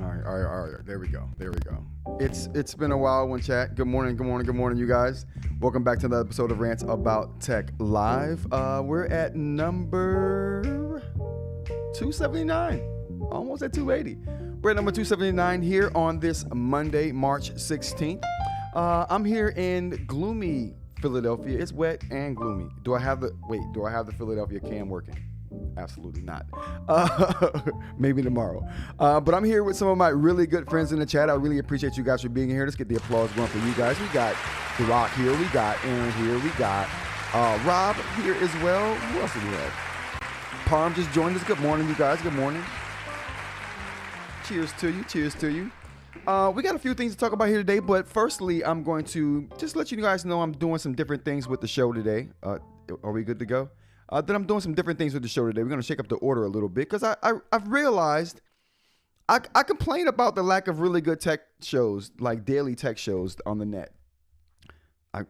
All right. There we go. It's been a while, one chat. Good morning, you guys. Welcome back to another episode of Rants About Tech Live. We're at number 279, almost at 280. We're at number 279 here on this Monday, March 16th. I'm here in gloomy Philadelphia. It's wet and gloomy. Do I have the Philadelphia cam working? Absolutely not. Maybe tomorrow. But I'm here with some of my really good friends in the chat. I really appreciate you guys for being here. Let's get the applause going for you guys. We got The Rock here. We got Aaron here. We got Rob here as well. Who else do we have? Parm just joined us. Good morning, you guys. Good morning. Cheers to you. We got a few things to talk about here today, but firstly, I'm going to just let you guys know I'm doing some different things with the show today. Are we good to go? Then I'm doing some different things with the show today. We're going to shake up the order a little bit because I've realized I complain about the lack of really good tech shows, like daily tech shows on the net. I'm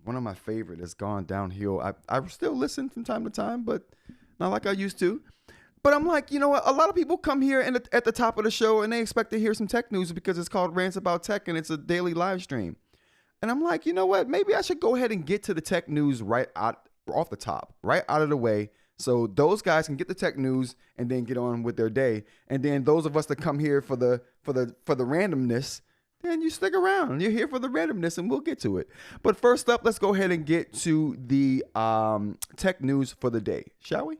one of my favorite has gone downhill. I still listen from time to time, but not like I used to. But I'm like, you know what? A lot of people come here and at the top of the show and they expect to hear some tech news because it's called Rants About Tech and it's a daily live stream. And I'm like, you know what? Maybe I should go ahead and get to the tech news right off the top, right out of the way, so those guys can get the tech news and then get on with their day. And then those of us that come here for the randomness, then you stick around. You're here for the randomness, and we'll get to it. But first up, let's go ahead and get to the tech news for the day, shall we?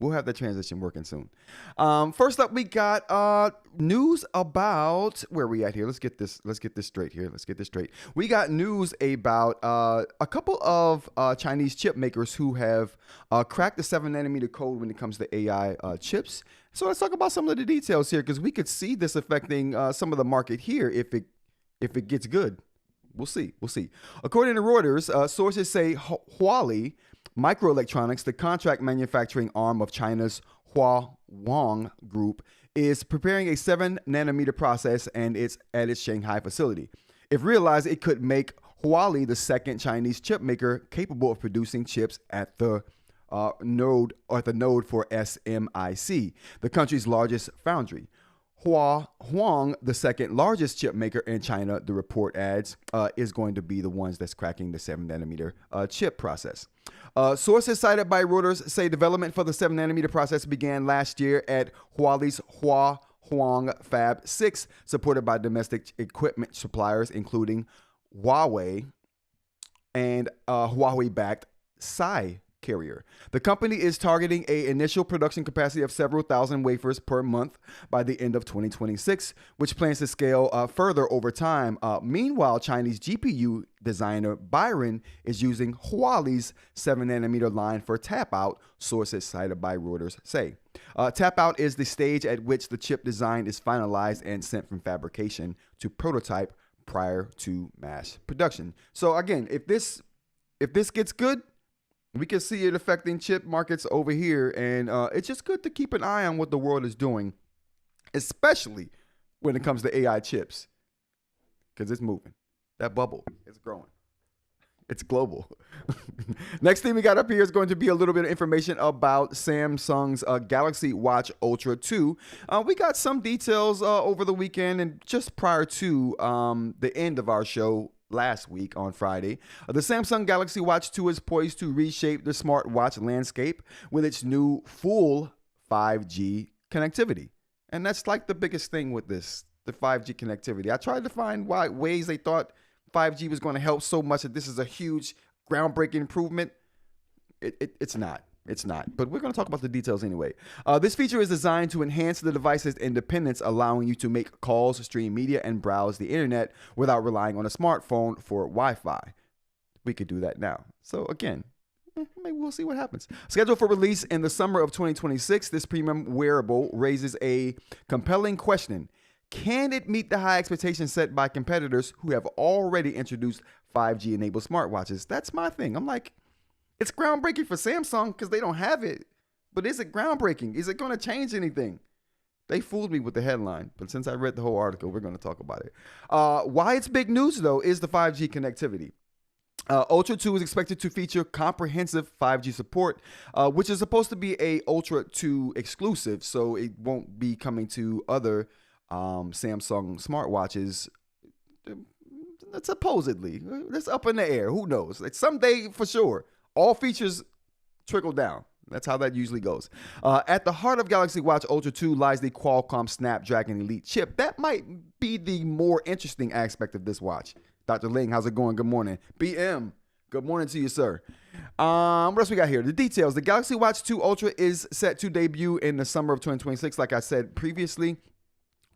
We'll have that transition working soon. First up, we got news about where are we at here. Let's get this straight here. We got news about a couple of Chinese chip makers who have cracked the 7nm code when it comes to AI chips. So let's talk about some of the details here because we could see this affecting some of the market here if it gets good. We'll see. According to Reuters, sources say Huawei Microelectronics, the contract manufacturing arm of China's Huawei Group, is preparing a 7nm process and it's at its Shanghai facility. If realized, it could make Huawei the second Chinese chip maker capable of producing chips at the node for SMIC, the country's largest foundry. Huawei, the second largest chip maker in China, the report adds, is going to be the ones that's cracking the 7nm chip process. Sources cited by Reuters say development for the 7nm process began last year at Huawei's Huang Fab 6, supported by domestic equipment suppliers, including Huawei and Huawei-backed Sai carrier. The company is targeting an initial production capacity of several thousand wafers per month by the end of 2026, which plans to scale further over time. Meanwhile, Chinese GPU designer Byron is using Huawei's 7nm line for tap-out, sources cited by Reuters say. Tap-out is the stage at which the chip design is finalized and sent from fabrication to prototype prior to mass production. So again, if this gets good, we can see it affecting chip markets over here, and it's just good to keep an eye on what the world is doing, especially when it comes to AI chips, because it's moving. That bubble is growing. It's global. Next thing we got up here is going to be a little bit of information about Samsung's Galaxy Watch Ultra 2. We got some details over the weekend and just prior to the end of our show last week on Friday. The Samsung Galaxy Watch 2 is poised to reshape the smartwatch landscape with its new full 5G connectivity. And that's like the biggest thing with this, the 5G connectivity. I tried to find ways they thought 5G was going to help so much that this is a huge groundbreaking improvement. It's not. It's not, but we're going to talk about the details anyway. This feature is designed to enhance the device's independence, allowing you to make calls, stream media, and browse the internet without relying on a smartphone for Wi-Fi. We could do that now. So again, maybe we'll see what happens. Scheduled for release in the summer of 2026, this premium wearable raises a compelling question. Can it meet the high expectations set by competitors who have already introduced 5G-enabled smartwatches? That's my thing. I'm like, it's groundbreaking for Samsung because they don't have it. But is it groundbreaking? Is it going to change anything? They fooled me with the headline, but since I read the whole article, we're going to talk about it. Why it's big news, though, is the 5G connectivity. Ultra 2 is expected to feature comprehensive 5G support, which is supposed to be a Ultra 2 exclusive, so it won't be coming to other Samsung smartwatches. Supposedly, that's up in the air. Who knows? Like someday, for sure, all features trickle down. That's how that usually goes. At the heart of Galaxy Watch Ultra 2 lies the Qualcomm Snapdragon Elite chip. That might be the more interesting aspect of this watch. Dr. Ling, how's it going? Good morning. BM, good morning to you, sir. What else we got here? The details. The Galaxy Watch 2 Ultra is set to debut in the summer of 2026, like I said previously.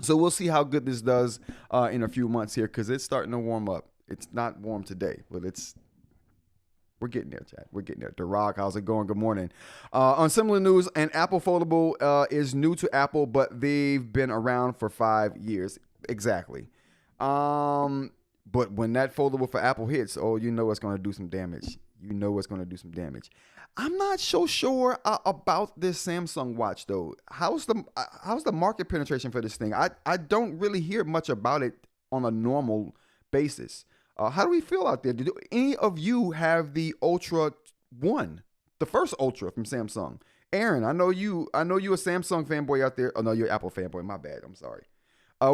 So we'll see how good this does in a few months here, because it's starting to warm up. It's not warm today, but we're getting there, Chad. We're getting there. The Rock, how's it going? Good morning. On similar news, an Apple Foldable is new to Apple, but they've been around for 5 years. Exactly. But when that foldable for Apple hits, oh, you know it's going to do some damage. You know it's going to do some damage. I'm not so sure about this Samsung watch, though. How's the market penetration for this thing? I don't really hear much about it on a normal basis. How do we feel out there? Do any of you have the Ultra 1, the first Ultra from Samsung? Aaron, I know you a Samsung fanboy out there. Oh no, you're an Apple fanboy. My bad. I'm sorry.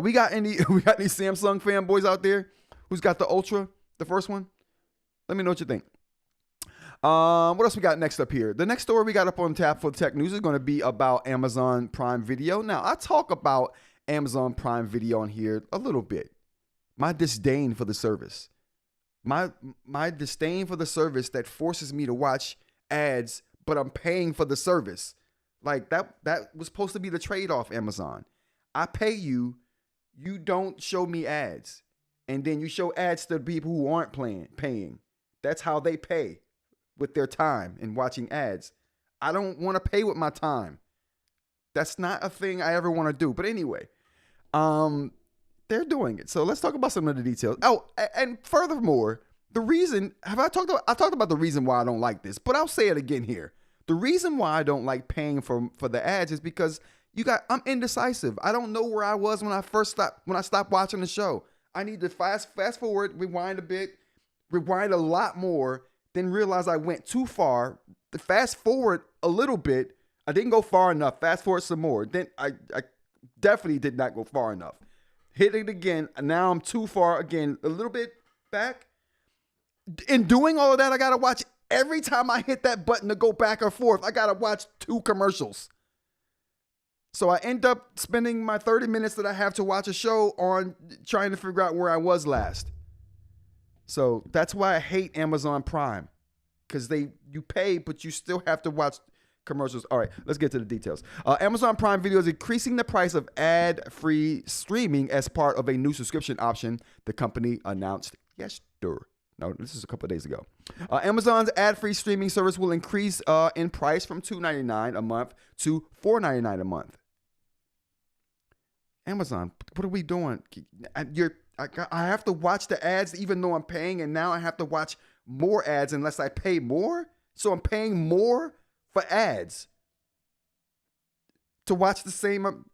We got any Samsung fanboys out there who's got the Ultra, the first one? Let me know what you think. What else we got next up here? The next story we got up on tap for tech news is going to be about Amazon Prime Video. Now, I talk about Amazon Prime Video on here a little bit. My disdain for the service. My disdain for the service that forces me to watch ads, but I'm paying for the service. Like that was supposed to be the trade-off, Amazon. I pay you, you don't show me ads. And then you show ads to people who aren't paying. That's how they pay, with their time and watching ads. I don't want to pay with my time. That's not a thing I ever want to do. But anyway, they're doing it. So let's talk about some of the details. Oh, and furthermore, I talked about the reason why I don't like this, but I'll say it again here. The reason why I don't like paying for the ads is because I'm indecisive. I don't know where I was when I stopped watching the show. I need to fast forward, rewind a bit, rewind a lot more, then realize I went too far. Fast forward a little bit. I didn't go far enough. Fast forward some more. Then I definitely did not go far enough. Hit it again. Now I'm too far again. A little bit back. In doing all of that, I got to watch every time I hit that button to go back or forth. I got to watch 2 commercials. So I end up spending my 30 minutes that I have to watch a show on trying to figure out where I was last. So that's why I hate Amazon Prime, because you pay, but you still have to watch commercials. All right, let's get to the details. Amazon Prime Video is increasing the price of ad-free streaming as part of a new subscription option the company announced yesterday. No, this is a couple of days ago. Amazon's ad-free streaming service will increase in price from $2.99 a month to $4.99 a month. Amazon, what are we doing? I have to watch the ads even though I'm paying, and now I have to watch more ads unless I pay more? So I'm paying more for ads to watch the same.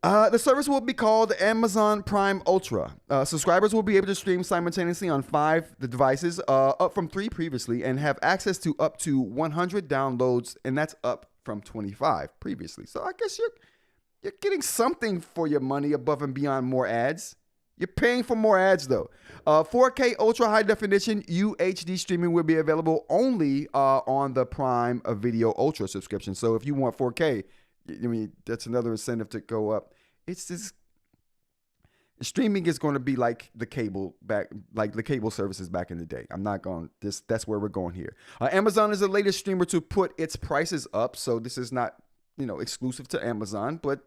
The service will be called Amazon Prime Ultra. Subscribers will be able to stream simultaneously on 5 devices, up from 3 previously, and have access to up to 100 downloads, and that's up from 25 previously. So I guess you're getting something for your money above and beyond more ads. You're paying for more ads, though. 4K Ultra High Definition UHD streaming will be available only on the Prime Video Ultra subscription. So if you want 4K, I mean, that's another incentive to go up. It's just streaming is going to be like the cable services back in the day. I'm not going this. That's where we're going here. Amazon is the latest streamer to put its prices up. So this is not, exclusive to Amazon, but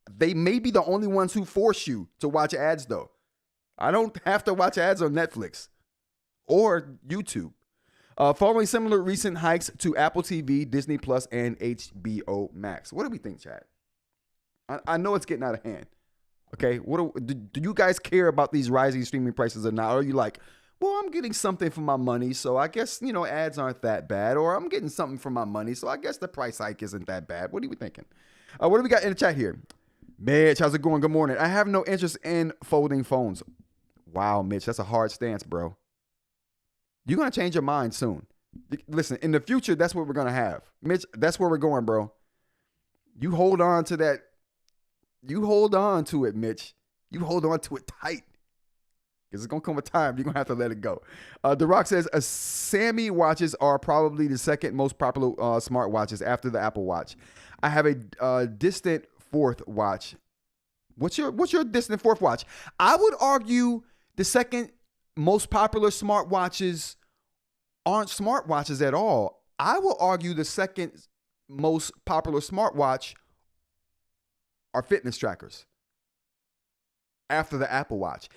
they may be the only ones who force you to watch ads, though. I don't have to watch ads on Netflix or YouTube. Following similar recent hikes to Apple TV, Disney Plus, and HBO Max. What do we think, Chad? I know it's getting out of hand. Okay, do you guys care about these rising streaming prices or not? Or are you like, well, I'm getting something for my money, so I guess, ads aren't that bad. Or I'm getting something for my money, so I guess the price hike isn't that bad. What are you thinking? What do we got in the chat here? Mitch, how's it going? Good morning. I have no interest in folding phones. Wow, Mitch, that's a hard stance, bro. You're going to change your mind soon. Listen, in the future, that's what we're going to have. Mitch, that's where we're going, bro. You hold on to that. You hold on to it, Mitch. You hold on to it tight. Because it's going to come a time you're going to have to let it go. The Rock says, Sammy watches are probably the second most popular smartwatches after the Apple Watch. I have a distant fourth watch. What's your distant fourth watch? I would argue the second most popular smartwatches aren't smartwatches at all. I will argue the second most popular smartwatch are fitness trackers after the Apple Watch.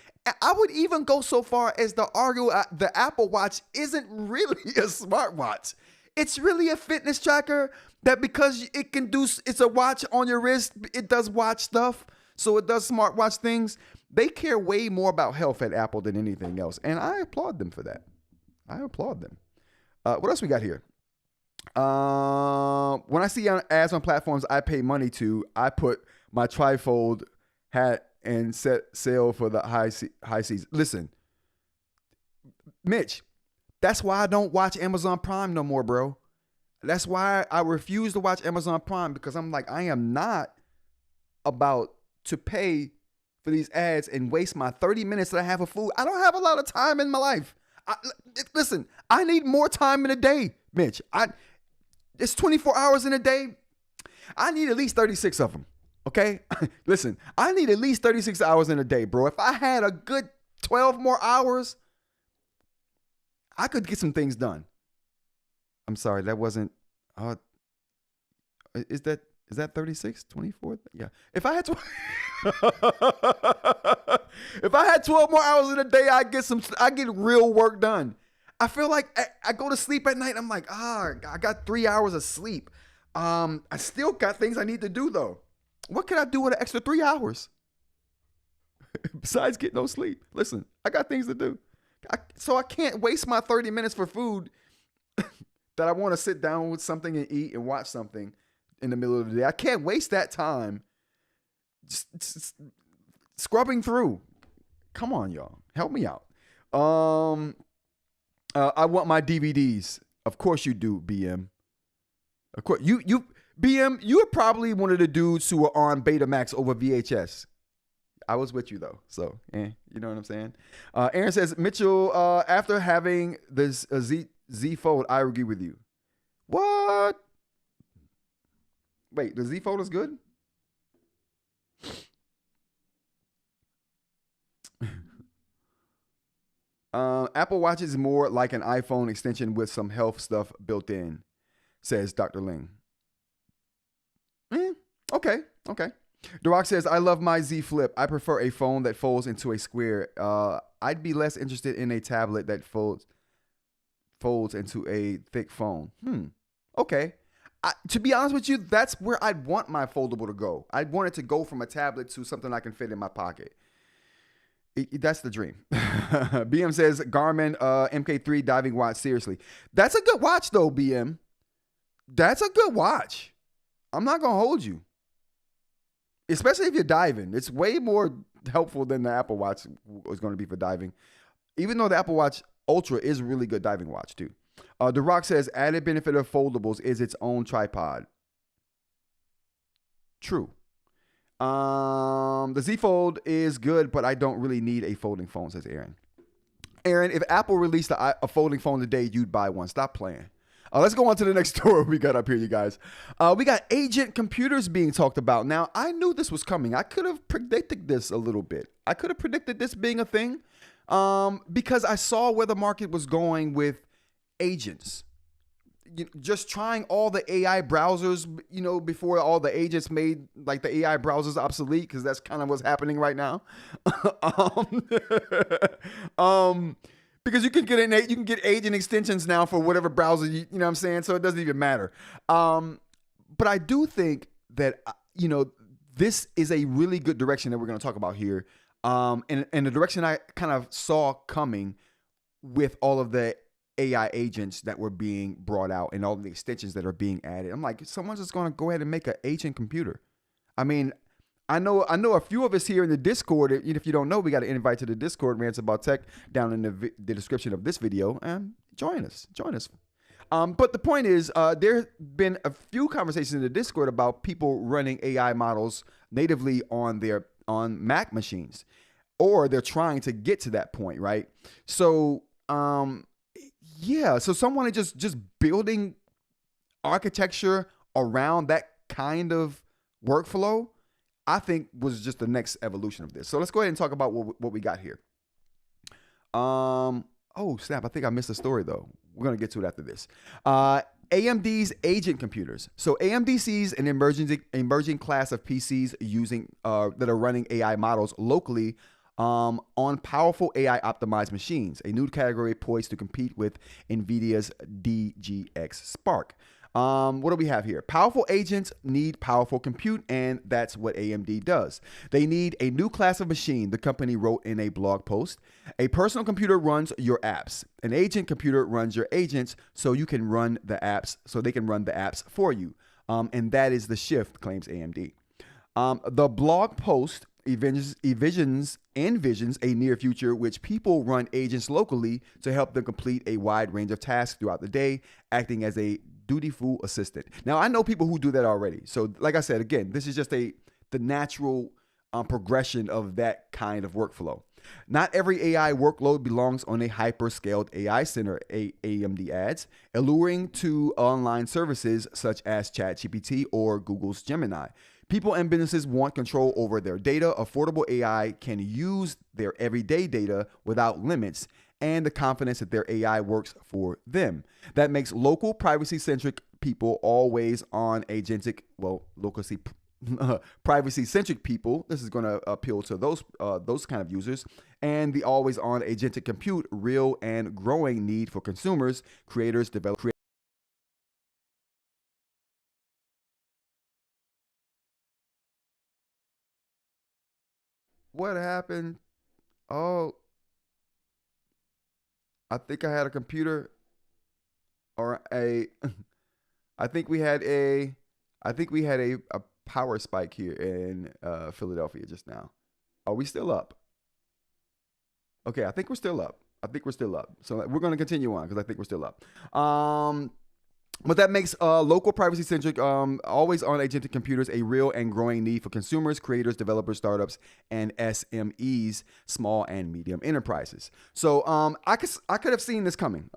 I would even go so far as to argue the Apple Watch isn't really a smartwatch. It's really a fitness tracker that because it can do, it's a watch on your wrist, it does watch stuff, so it does smartwatch things. They care way more about health at Apple than anything else, and I applaud them for that. I applaud them. What else we got here? When I see ads on platforms I pay money to, I put my trifold hat and set sail for the high seas. Listen, Mitch, that's why I don't watch Amazon Prime no more, bro. That's why I refuse to watch Amazon Prime, because I'm like, I am not about to pay for these ads and waste my 30 minutes that I have of food. I don't have a lot of time in my life. Listen, I need more time in a day, Mitch. It's 24 hours in a day. I need at least 36 of them. Okay? Listen, I need at least 36 hours in a day, bro. If I had a good 12 more hours, I could get some things done. I'm sorry, that wasn't is that 36? 24? Yeah. If I had if I had 12 more hours in a day, I get real work done. I feel like I go to sleep at night, I'm like, I got 3 hours of sleep. I still got things I need to do though. What can I do with an extra 3 hours? Besides get no sleep. Listen, I got things to do. So I can't waste my 30 minutes for food that I want to sit down with something and eat and watch something in the middle of the day. I can't waste that time just scrubbing through. Come on, y'all. Help me out. I want my DVDs. Of course you do, BM. Of course. BM, you were probably one of the dudes who were on Betamax over VHS. I was with you though, so you know what I'm saying. Aaron says, Mitchell, after having this Z Fold, I agree with you. What? Wait, the Z Fold is good? Apple Watch is more like an iPhone extension with some health stuff built in, says Dr. Ling. Okay. The Rock says, I love my Z Flip. I prefer a phone that folds into a square. I'd be less interested in a tablet that folds into a thick phone. Okay. To be honest with you, that's where I'd want my foldable to go. I'd want it to go from a tablet to something I can fit in my pocket. That's the dream. BM says, Garmin MK3 diving watch. Seriously. That's a good watch though, BM. That's a good watch. I'm not going to hold you. Especially if you're diving. It's way more helpful than the Apple Watch was going to be for diving. Even though the Apple Watch Ultra is a really good diving watch too. The Rock says, added benefit of foldables is its own tripod. True. The Z Fold is good, but I don't really need a folding phone, says Aaron. Aaron, if Apple released a folding phone today, you'd buy one. Stop playing. Let's go on to the next story we got up here, you guys. We got agent computers being talked about. Now, I knew this was coming. I could have predicted this a little bit. I could have predicted this being a thing because I saw where the market was going with agents. Just trying all the AI browsers, before all the agents made like the AI browsers obsolete, because that's kind of what's happening right now. Because you can get agent extensions now for whatever browser you know what I'm saying, so it doesn't even matter. But I do think that this is a really good direction that we're going to talk about here, and the direction I kind of saw coming with all of the AI agents that were being brought out and all the extensions that are being added. I'm like, someone's just going to go ahead and make an agent computer. I mean, I know a few of us here in the Discord. If you don't know, we got an invite to the Discord, Rants About Tech, down in the description of this video. And join us. But the point is, there's been a few conversations in the Discord about people running AI models natively on Mac machines, or they're trying to get to that point, right? So, yeah. So someone is just building architecture around that kind of workflow, I think was just the next evolution of this. So let's go ahead and talk about what we got here. Oh snap! I think I missed a story though. We're gonna get to it after this. AMD's agent computers. So AMD sees an emerging class of PCs using that are running AI models locally on powerful AI optimized machines. A new category poised to compete with NVIDIA's DGX Spark. What do we have here? Powerful agents need powerful compute, and that's what AMD does. They need a new class of machine, the company wrote in a blog post. A personal computer runs your apps. An agent computer runs your agents so you can run the apps, so they can run the apps for you. And that is the shift, claims AMD. The blog post envisions a near future which people run agents locally to help them complete a wide range of tasks throughout the day, acting as a dutiful assistant. Now, I know people who do that already. So like I said, again, this is just the natural progression of that kind of workflow. Not every AI workload belongs on a hyper-scaled AI center, AMD adds, alluring to online services such as ChatGPT or Google's Gemini. People and businesses want control over their data. Affordable AI can use their everyday data without limits and the confidence that their AI works for them. That makes local privacy-centric people always on agentic, privacy-centric people. This is going to appeal to those kind of users, and the always on agentic compute, real and growing need for consumers, creators, developers. What happened? Oh, I think I had a computer or I think we had a power spike here in Philadelphia just now. Are we still up? Okay, I think we're still up. So we're going to continue on because I think we're still up. But that makes local privacy-centric, always on agentic computers a real and growing need for consumers, creators, developers, startups, and SMEs, small and medium enterprises. So I could have seen this coming.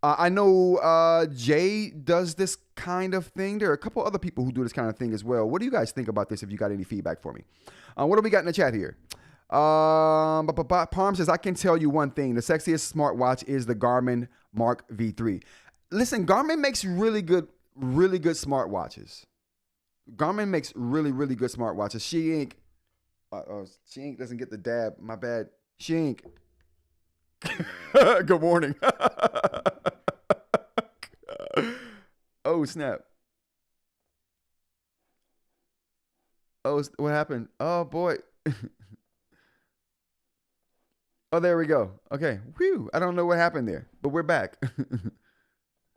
I know Jay does this kind of thing. There are a couple other people who do this kind of thing as well. What do you guys think about this? If you got any feedback for me, what do we got in the chat here? Palm says, I can tell you one thing. The sexiest smartwatch is the Garmin Mark V3. Listen, Garmin makes really good smartwatches. Garmin makes really good smartwatches. She Ink doesn't get the dab. My bad. She Ink. Good morning. Oh, snap. Oh, what happened? Oh, boy. Oh, there we go. Okay. Whew. I don't know what happened there, but we're back.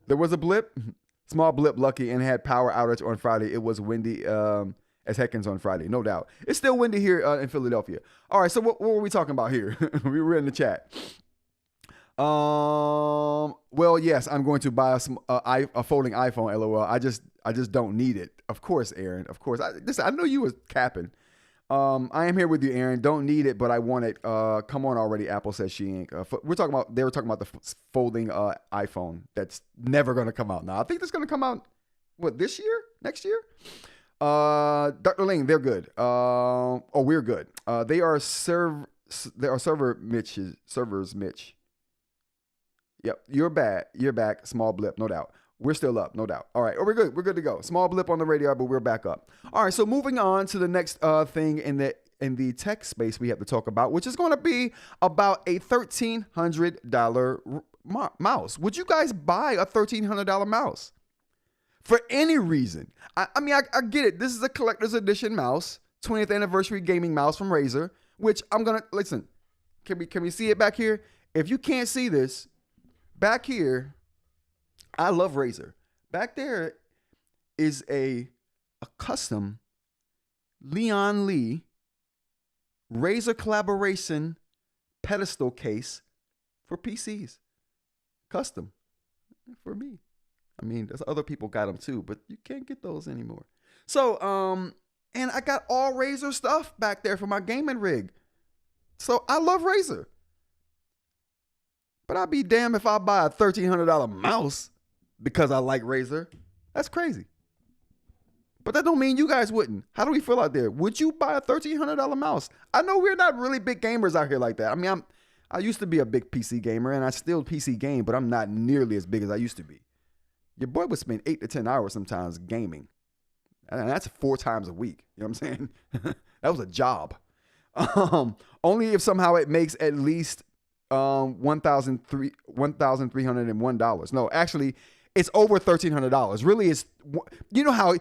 There was a blip. Small blip, lucky, and had power outage on Friday. It was windy as heckins on Friday, no doubt. It's still windy here in Philadelphia. All right, so what were we talking about here? We were in the chat. Well, yes, I'm going to buy a folding iPhone, LOL. I just don't need it. Of course, Aaron. Of course. I know you was capping. I am here with you, Aaron. Don't need it, but I want it. Come on already, Apple, says She Inc. They were talking about the folding iPhone that's never going to come out now. I think that's going to come out, this year? Next year? Dr. Ling, they're good. We're good. They are servers, Mitch. Yep, you're back. Small blip, no doubt. We're still up, no doubt. All right, we're good. We're good to go. Small blip on the radar, but we're back up. All right, so moving on to the next thing in the tech space we have to talk about, which is going to be about a $1,300 mouse. Would you guys buy a $1,300 mouse for any reason? I mean, I get it. This is a collector's edition mouse, 20th anniversary gaming mouse from Razer, which I'm gonna listen. Can we see it back here? if you can't see this, back here, I love Razer. Back there is a custom Leon Lee Razer collaboration pedestal case for PCs. Custom for me. I mean, there's other people got them too, but you can't get those anymore. So, and I got all Razer stuff back there for my gaming rig. So I love Razer. But I'd be damned if I buy a $1,300 mouse because I like Razer. That's crazy. But that don't mean you guys wouldn't. How do we feel out there? Would you buy a $1,300 mouse? I know we're not really big gamers out here like that. I mean, I used to be a big PC gamer, and I still PC game, but I'm not nearly as big as I used to be. Your boy would spend 8 to 10 hours sometimes gaming. And that's 4 times a week. You know what I'm saying? That was a job. Only if somehow it makes at least $1,301. No, actually, it's over $1,300. Really, it's you know how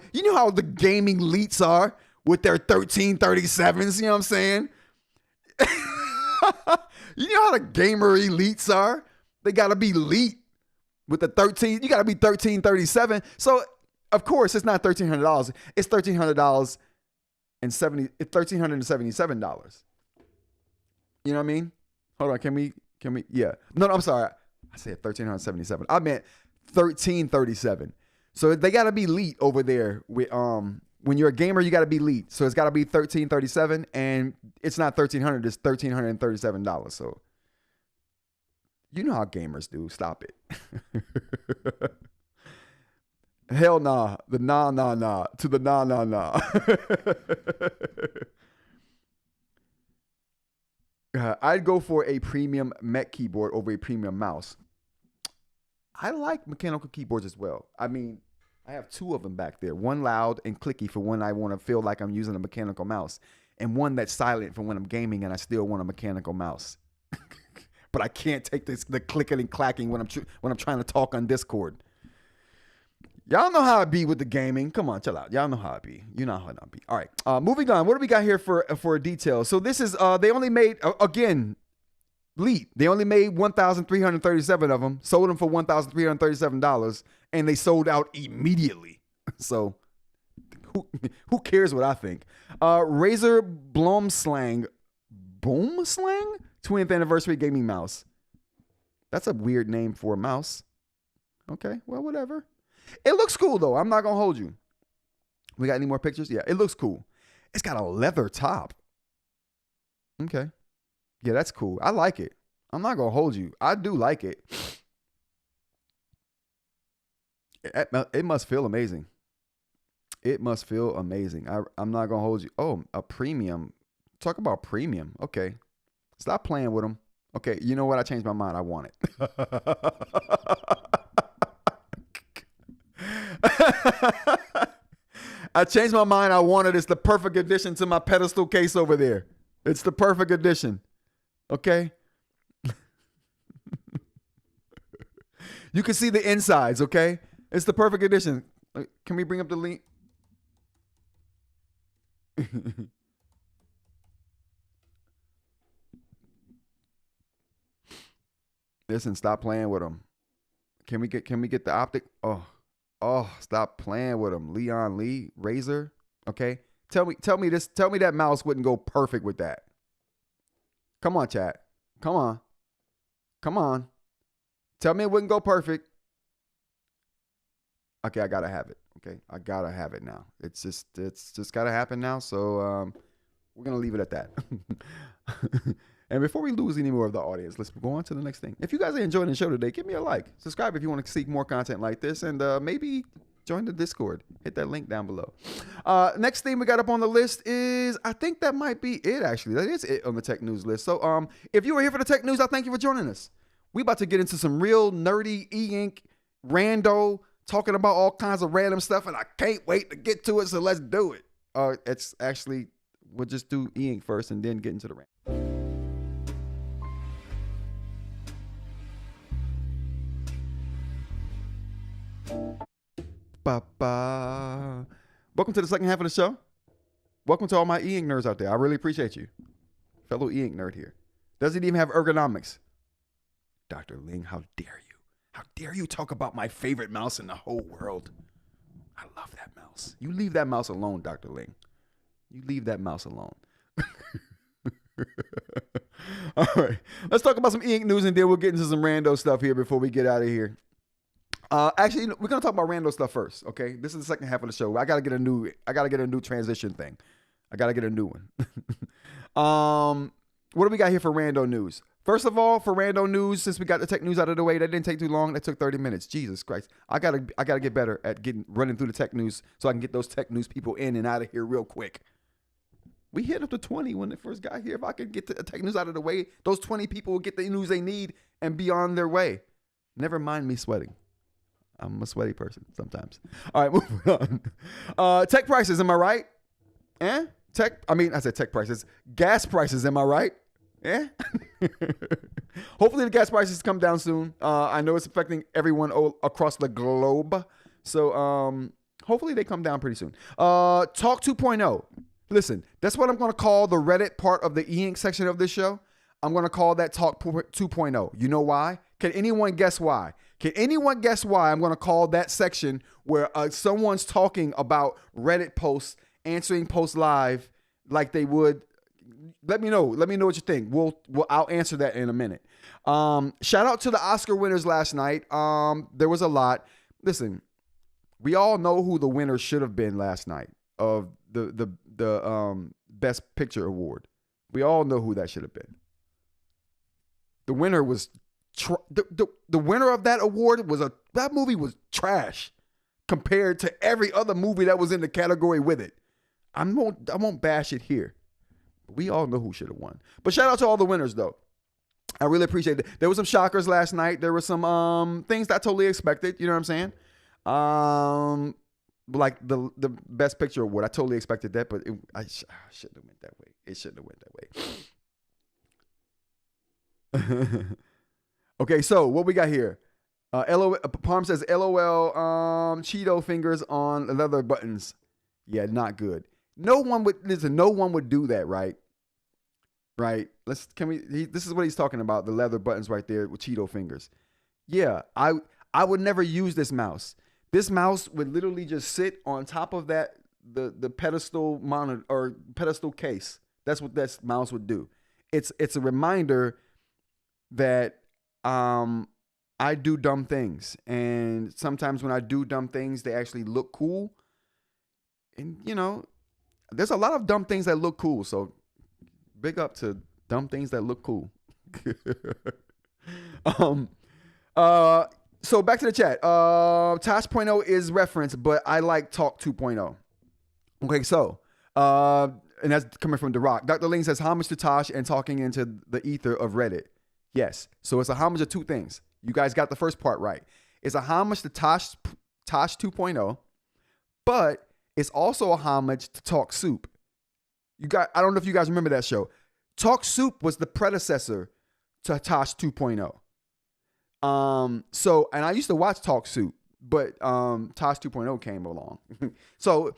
the gaming elites are with their 1337s. You know what I'm saying? You know how the gamer elites are? They gotta be elite with the 13. You gotta be 1337. So of course it's not $1,300. It's $1,300 and $1,377. You know what I mean? Hold on, can we? Yeah. No, I'm sorry. I said 1,377. I meant 1337. So they gotta be elite over there. With when you're a gamer, you gotta be elite. So it's gotta be 1337, and it's not 1,300. It's $1,337. So you know how gamers do. Stop it. Hell nah. The nah to the nah. I'd go for a premium mech keyboard over a premium mouse. I like mechanical keyboards as well. I mean, I have 2 of them back there. One loud and clicky for when I want to feel like I'm using a mechanical mouse, and one that's silent for when I'm gaming and I still want a mechanical mouse. But I can't take the clicking and clacking when I'm trying to talk on Discord. Y'all know how it be with the gaming. Come on, chill out. Y'all know how it be. You know how it be. All right, moving on. What do we got here for details? So this is they only made again. Elite. They only made 1,337 of them, sold them for $1,337, and they sold out immediately. So who cares what I think? Razer Boomslang 20th anniversary gaming mouse. That's a weird name for a mouse. Okay, well, whatever. It looks cool though. I'm not gonna hold you. We got any more pictures? Yeah, it looks cool. It's got a leather top. Okay. Yeah, that's cool. I like it. I'm not going to hold you. I do like it. It must feel amazing. It must feel amazing. I'm not going to hold you. Oh, a premium. Talk about premium. Okay. Stop playing with them. Okay, you know what? I changed my mind. I want it. I changed my mind. I want it. It's the perfect addition to my pedestal case over there. It's the perfect addition. Okay. You can see the insides, okay? It's the perfect addition. Can we bring up the link? Listen, stop playing with them. Can we get the optic? Oh, stop playing with them. Leon Lee, Razer. Okay. Tell me that mouse wouldn't go perfect with that. Come on, chat. Come on. Tell me it wouldn't go perfect. Okay, I gotta have it. Okay, I gotta have it now. It's just gotta happen now. So we're gonna leave it at that. And before we lose any more of the audience, let's go on to the next thing. If you guys are enjoying the show today, give me a like. Subscribe if you want to seek more content like this, and maybe join the Discord. Hit that link down below. Next thing we got up on the list is, I think that might be it, actually. That is it on the tech news list. So if you were here for the tech news, I thank you for joining us. We about to get into some real nerdy eInk rando, talking about all kinds of random stuff, and I can't wait to get to it, so let's do it. It's actually, we'll just do eInk first and then get into the random. Welcome to the second half of the show. Welcome to all my eInk nerds out there. I really appreciate you. Fellow eInk nerd here. Doesn't even have ergonomics. Dr. Ling. How dare you? How dare you talk about my favorite mouse in the whole world? I love that mouse. You leave that mouse alone, Dr. Ling. You leave that mouse alone. All right. Let's talk about some eInk news, and then we'll get into some rando stuff here before we get out of here. Actually, we're gonna talk about rando stuff first. Okay, this is the second half of the show. I gotta get a new transition thing. I gotta get a new one. What do we got here for rando news? First of all, for rando news, since we got the tech news out of the way, that didn't take too long. That took 30 minutes. Jesus Christ. I gotta get better at running through the tech news so I can get those tech news people in and out of here real quick. We hit up to 20 when it first got here. If I could get the tech news out of the way, those 20 people will get the news they need and be on their way. Never mind me sweating. I'm a sweaty person sometimes. All right, moving on. Tech prices, am I right? I said tech prices. Gas prices, am I right? Hopefully the gas prices come down soon. I know it's affecting everyone across the globe. So hopefully they come down pretty soon. Talk 2.0. Listen, that's what I'm going to call the Reddit part of the eInk section of this show. I'm going to call that Talk 2.0. You know why? Can anyone guess why? Can anyone guess why I'm going to call that section where someone's talking about Reddit posts, answering posts live like they would? Let me know. Let me know what you think. I'll answer that in a minute. Shout out to the Oscar winners last night. There was a lot. Listen, we all know who the winner should have been last night of the Best Picture award. We all know who that should have been. The winner was the winner of that award was that movie was trash compared to every other movie that was in the category with it. I won't bash it here. We all know who should have won. But shout out to all the winners though. I really appreciate it. There were some shockers last night. There were some things that I totally expected. You know what I'm saying? Like the Best Picture award. I totally expected that, but I shouldn't have went that way. It shouldn't have went that way. Okay, so what we got here? LOL, Palm says, LOL, Cheeto fingers on leather buttons. Yeah, not good. No one would do that, right? Right. This is what he's talking about, the leather buttons right there with Cheeto fingers. Yeah, I would never use this mouse. This mouse would literally just sit on top of the pedestal monitor or pedestal case. That's what that mouse would do. It's a reminder that I do dumb things, and sometimes when I do dumb things, they actually look cool. And you know, there's a lot of dumb things that look cool. So big up to dumb things that look cool. So back to the chat. Tosh 0.0 is referenced, but I like Talk 2.0. Okay, so and that's coming from The Rock. Dr. Ling says homage to Tosh and talking into the ether of Reddit. Yes. So it's a homage to two things. You guys got the first part right. It's a homage to Tosh 2.0, but it's also a homage to Talk Soup. I don't know if you guys remember that show. Talk Soup was the predecessor to Tosh 2.0. And I used to watch Talk Soup, but Tosh 2.0 came along. so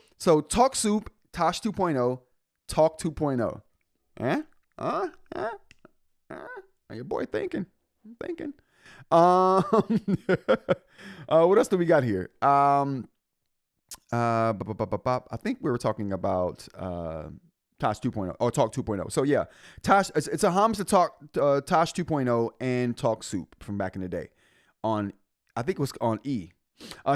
Talk Soup, Tosh 2.0, Talk 2.0. Your boy thinking. I'm thinking. What else do we got here? I think we were talking about Tosh 2.0 or Talk 2.0. So yeah, Tosh. It's a homage to Tosh 2.0 and Talk Soup from back in the day. I think it was on E.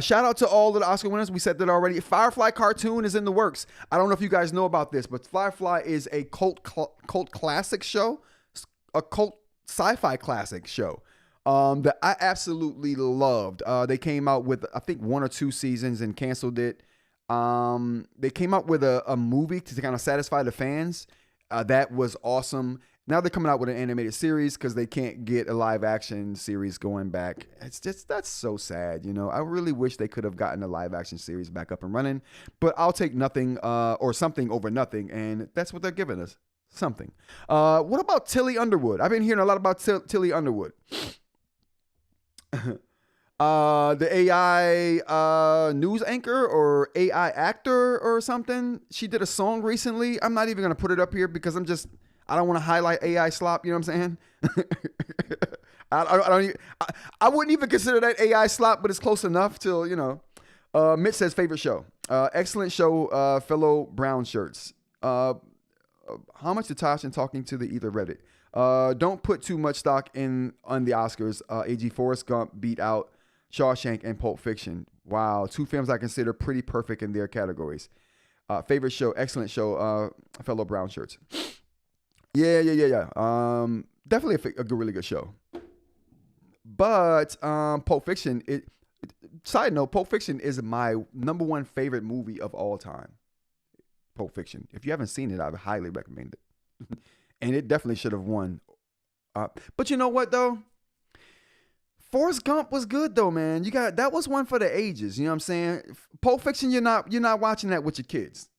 Shout out to all of the Oscar winners. We said that already. Firefly cartoon is in the works. I don't know if you guys know about this, but Firefly is a cult classic show, a cult sci-fi classic show that I absolutely loved. They came out with, I think, 1 or 2 seasons and canceled it. They came out with a movie to kind of satisfy the fans. That was awesome. Now they're coming out with an animated series because they can't get a live action series going back. That's so sad. You know, I really wish they could have gotten a live action series back up and running, but I'll take nothing or something over nothing. And that's what they're giving us. Something. What about Tilly Underwood? I've been hearing a lot about Tilly Underwood. The AI news anchor or AI actor or something. She did a song recently. I'm not even going to put it up here because I don't want to highlight AI slop. You know what I'm saying? I don't even, I wouldn't even consider that AI slop, but it's close enough till, you know. Mitch says favorite show. Excellent show, fellow brown shirts. How much to Tosh and talking to the ether Reddit? Don't put too much stock on the Oscars. AG Forrest Gump beat out Shawshank and Pulp Fiction. Wow, two films I consider pretty perfect in their categories. Favorite show, excellent show, fellow brown shirts. Yeah. Definitely a good, really good show. But Pulp Fiction, side note, Pulp Fiction is my number one favorite movie of all time. Pulp Fiction. If you haven't seen it, I would highly recommend it. And it definitely should have won. But you know what though? Forrest Gump was good though, man. That was one for the ages. You know what I'm saying? Pulp Fiction, you're not watching that with your kids.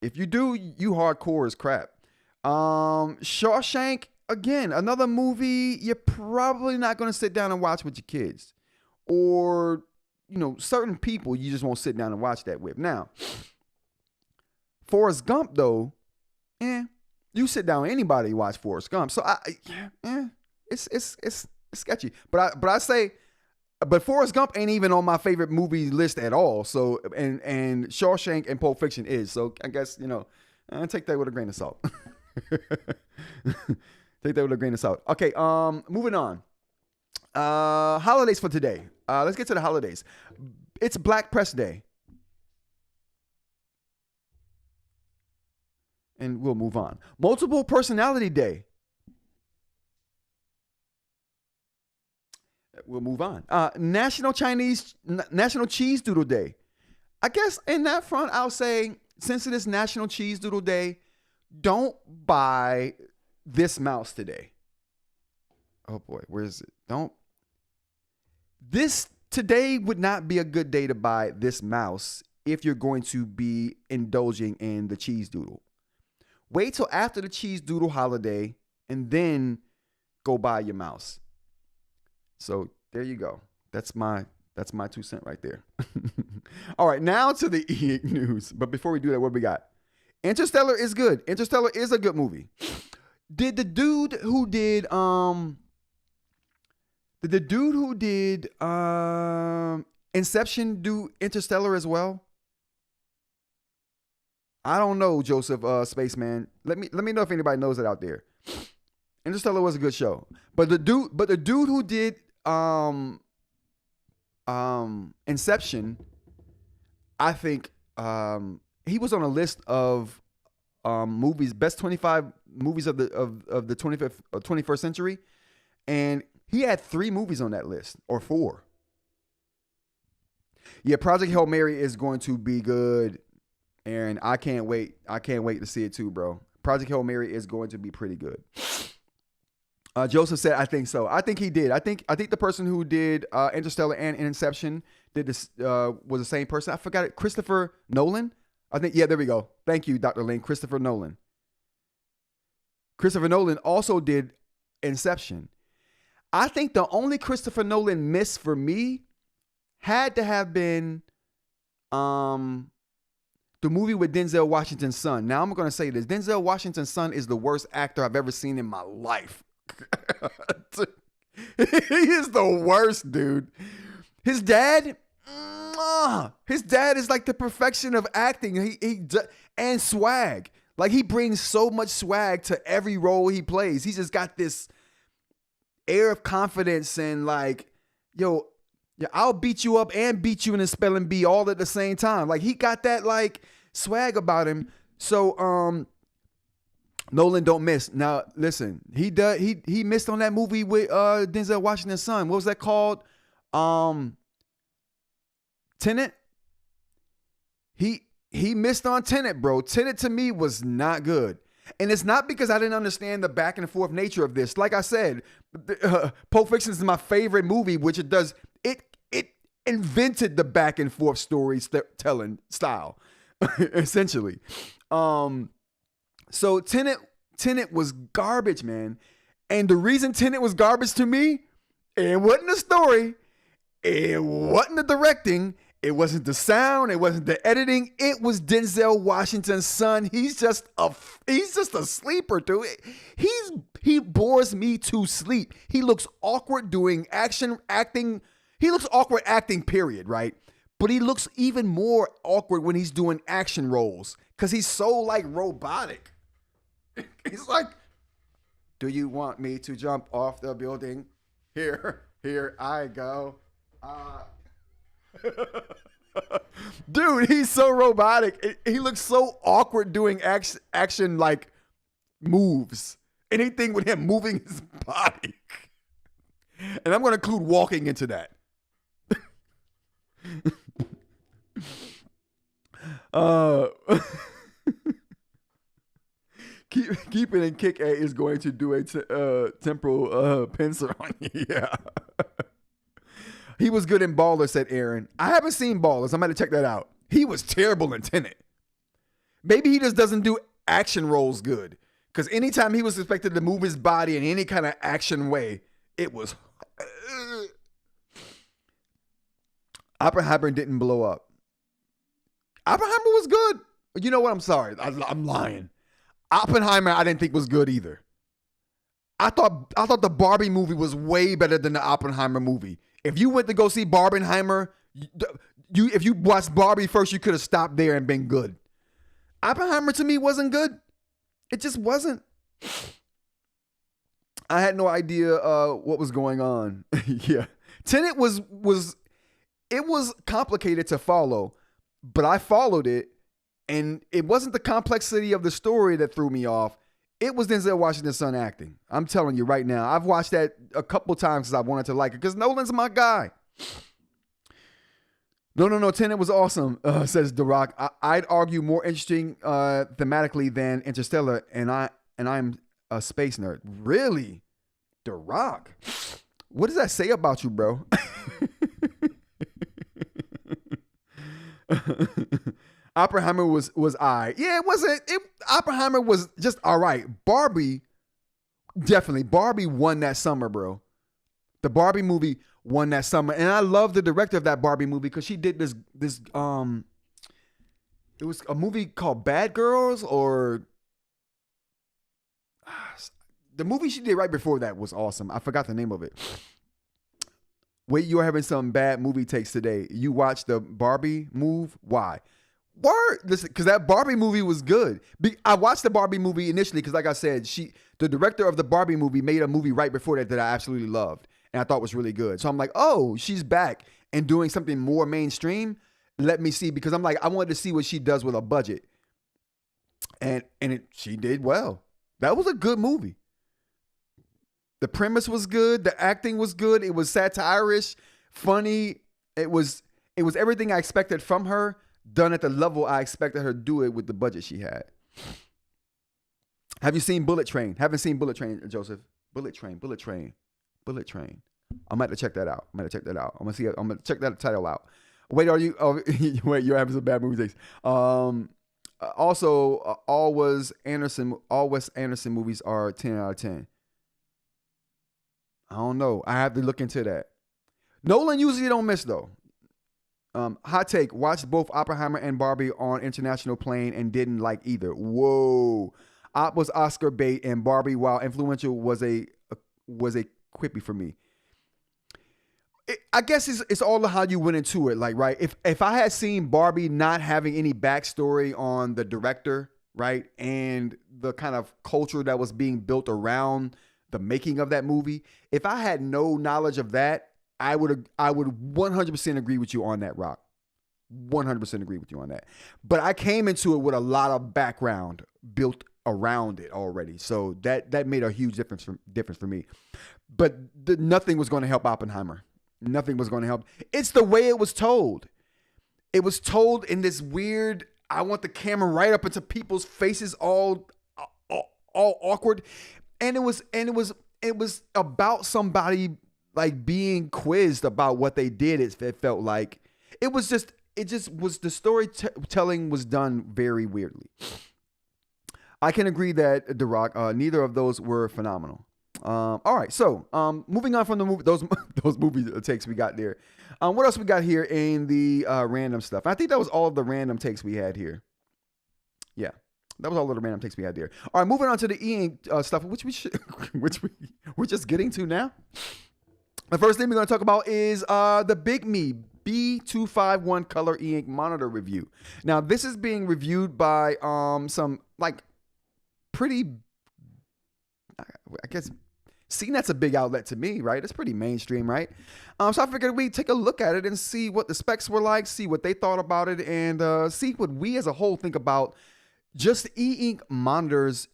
If you do, you hardcore as crap. Shawshank, again, another movie you're probably not going to sit down and watch with your kids. Or, you know, certain people you just won't sit down and watch that with. Now, Forrest Gump though, you sit down with anybody watch Forrest Gump. So it's sketchy. But Forrest Gump ain't even on my favorite movie list at all. So and Shawshank and Pulp Fiction is. So I guess, you know, take that with a grain of salt. Take that with a grain of salt. Okay, moving on. Holidays for today. Let's get to the holidays. It's Black Press Day. And we'll move on. Multiple Personality Day. We'll move on. National Cheese Doodle Day. I guess in that front, I'll say, since it is National Cheese Doodle Day, don't buy this mouse today. Oh boy, where is it? Today would not be a good day to buy this mouse if you're going to be indulging in the cheese doodle. Wait till after the cheese doodle holiday and then go buy your mouse. So there you go. That's my 2 cents right there. All right, now to the eInk news. But before we do that, what we got? Interstellar is good. Interstellar is a good movie. Did the dude who did Inception do Interstellar as well? I don't know, Joseph Spaceman. Let me know if anybody knows it out there. Interstellar was a good show. But the dude who did Inception, I think he was on a list of movies, best 25 movies of the 21st century, and he had 3 movies on that list, or 4. Yeah, Project Hail Mary is going to be good, Aaron. I can't wait to see it too, bro. Project Hail Mary is going to be pretty good. Joseph said, I think so. I think he did. I think the person who did Interstellar and Inception did this was the same person. I forgot it. Christopher Nolan. I think, yeah, there we go. Thank you, Dr. Lane. Christopher Nolan. Christopher Nolan also did Inception. I think the only Christopher Nolan miss for me had to have been the movie with Denzel Washington's son. Now, I'm going to say this. Denzel Washington's son is the worst actor I've ever seen in my life. He is the worst, dude. His dad is like the perfection of acting. And swag. Like, he brings so much swag to every role he plays. He's just got this air of confidence and like, yo, I'll beat you up and beat you in a spelling bee all at the same time. Like, he got that like swag about him. So Nolan don't miss. Now listen, he missed on that movie with Denzel Washington's son. What was that called? Tenet. He missed on Tenet, bro. Tenet to me was not good. And it's not because I didn't understand the back and forth nature of this. Like I said, Pulp Fiction is my favorite movie, which it invented the back and forth storytelling style, essentially. So Tenet was garbage, man. And the reason Tenet was garbage to me, it wasn't the story, it wasn't the directing, It wasn't the sound. It wasn't the editing. It was Denzel Washington's son. He's just a sleeper, dude. He bores me to sleep. He looks awkward doing acting. He looks awkward acting, period, right? But he looks even more awkward when he's doing action roles because he's so like robotic. He's like, do you want me to jump off the building? Here I go. Dude, he's so robotic. He looks so awkward doing action like moves. Anything with him moving his body. And I'm going to include walking into that. Keep it in kick A is going to do a temporal pincer on you. Yeah. He was good in Baller, said Aaron. I haven't seen Ballers. I'm going to check that out. He was terrible in Tenet. Maybe he just doesn't do action roles good. Because anytime he was expected to move his body in any kind of action way, it was... Oppenheimer didn't blow up. Oppenheimer was good. You know what? I'm sorry. I'm lying. Oppenheimer I didn't think was good either. I thought the Barbie movie was way better than the Oppenheimer movie. If you went to go see Barbenheimer, if you watched Barbie first, you could have stopped there and been good. Oppenheimer to me wasn't good. It just wasn't. I had no idea what was going on. Yeah. Tenet was complicated to follow, but I followed it, and it wasn't the complexity of the story that threw me off. It was Denzel Washington's son acting. I'm telling you right now. I've watched that a couple times because I wanted to like it because Nolan's my guy. No. Tenet was awesome, says The Rock. I'd argue more interesting thematically than Interstellar, and I'm a space nerd. Really? The Rock? What does that say about you, bro? Oppenheimer was yeah, it wasn't. Oppenheimer was just all right. Barbie, definitely. Barbie won that summer, bro. The Barbie movie won that summer, and I love the director of that Barbie movie because she did this. It was a movie called Bad Girls, or the movie she did right before that was awesome. I forgot the name of it. Wait, you're having some bad movie takes today. You watched the Barbie move? Why? Word, listen, because that Barbie movie was good. I watched the Barbie movie initially because, like I said, the director of the Barbie movie made a movie right before that I absolutely loved and I thought was really good. So I'm like, oh, she's back and doing something more mainstream. Let me see, because I'm like, I wanted to see what she does with a budget, and she did well. That was a good movie. The premise was good. The acting was good. It was satirish, funny. It was everything I expected from her, done at the level I expected her to do it with the budget she had. Have you seen Bullet Train? Haven't seen Bullet Train, Joseph. Bullet Train. I'm going to have to check that out. I'm going to check that title out. Wait, wait, you're having some bad movie takes. Also, all Wes Anderson movies are 10 out of 10. I don't know. I have to look into that. Nolan usually don't miss, though. Hot take. Watched both Oppenheimer and Barbie on international plane and didn't like either. Whoa. Op was Oscar bait, and Barbie, while influential, was a quippy for me. I guess it's all how you went into it. Like, right, if I had seen Barbie not having any backstory on the director, right, and the kind of culture that was being built around the making of that movie, if I had no knowledge of that, I would 100% agree with you on that, Rock. 100% agree with you on that. But I came into it with a lot of background built around it already, so that made a huge difference for me. But nothing was going to help Oppenheimer. Nothing was going to help. It's the way it was told. It was told in this weird, I want the camera right up into people's faces, all awkward. And it was about somebody like being quizzed about what they did. It felt like it just was the storytelling was done very weirdly. I can agree that The Rock, neither of those were phenomenal. All right, so moving on from the movie, those movie takes we got there. What else we got here in the random stuff? I think that was all of the random takes we had here. Yeah, that was all of the random takes we had there. All right, moving on to the eInk stuff, which we're just getting to now. The first thing we're going to talk about is the Bigme B251 color eInk monitor review. Now, this is being reviewed by some like pretty, I guess, CNET's a big outlet to me, right? It's pretty mainstream, right? So I figured we'd take a look at it and see what the specs were like, see what they thought about it, and see what we as a whole think about just eInk monitors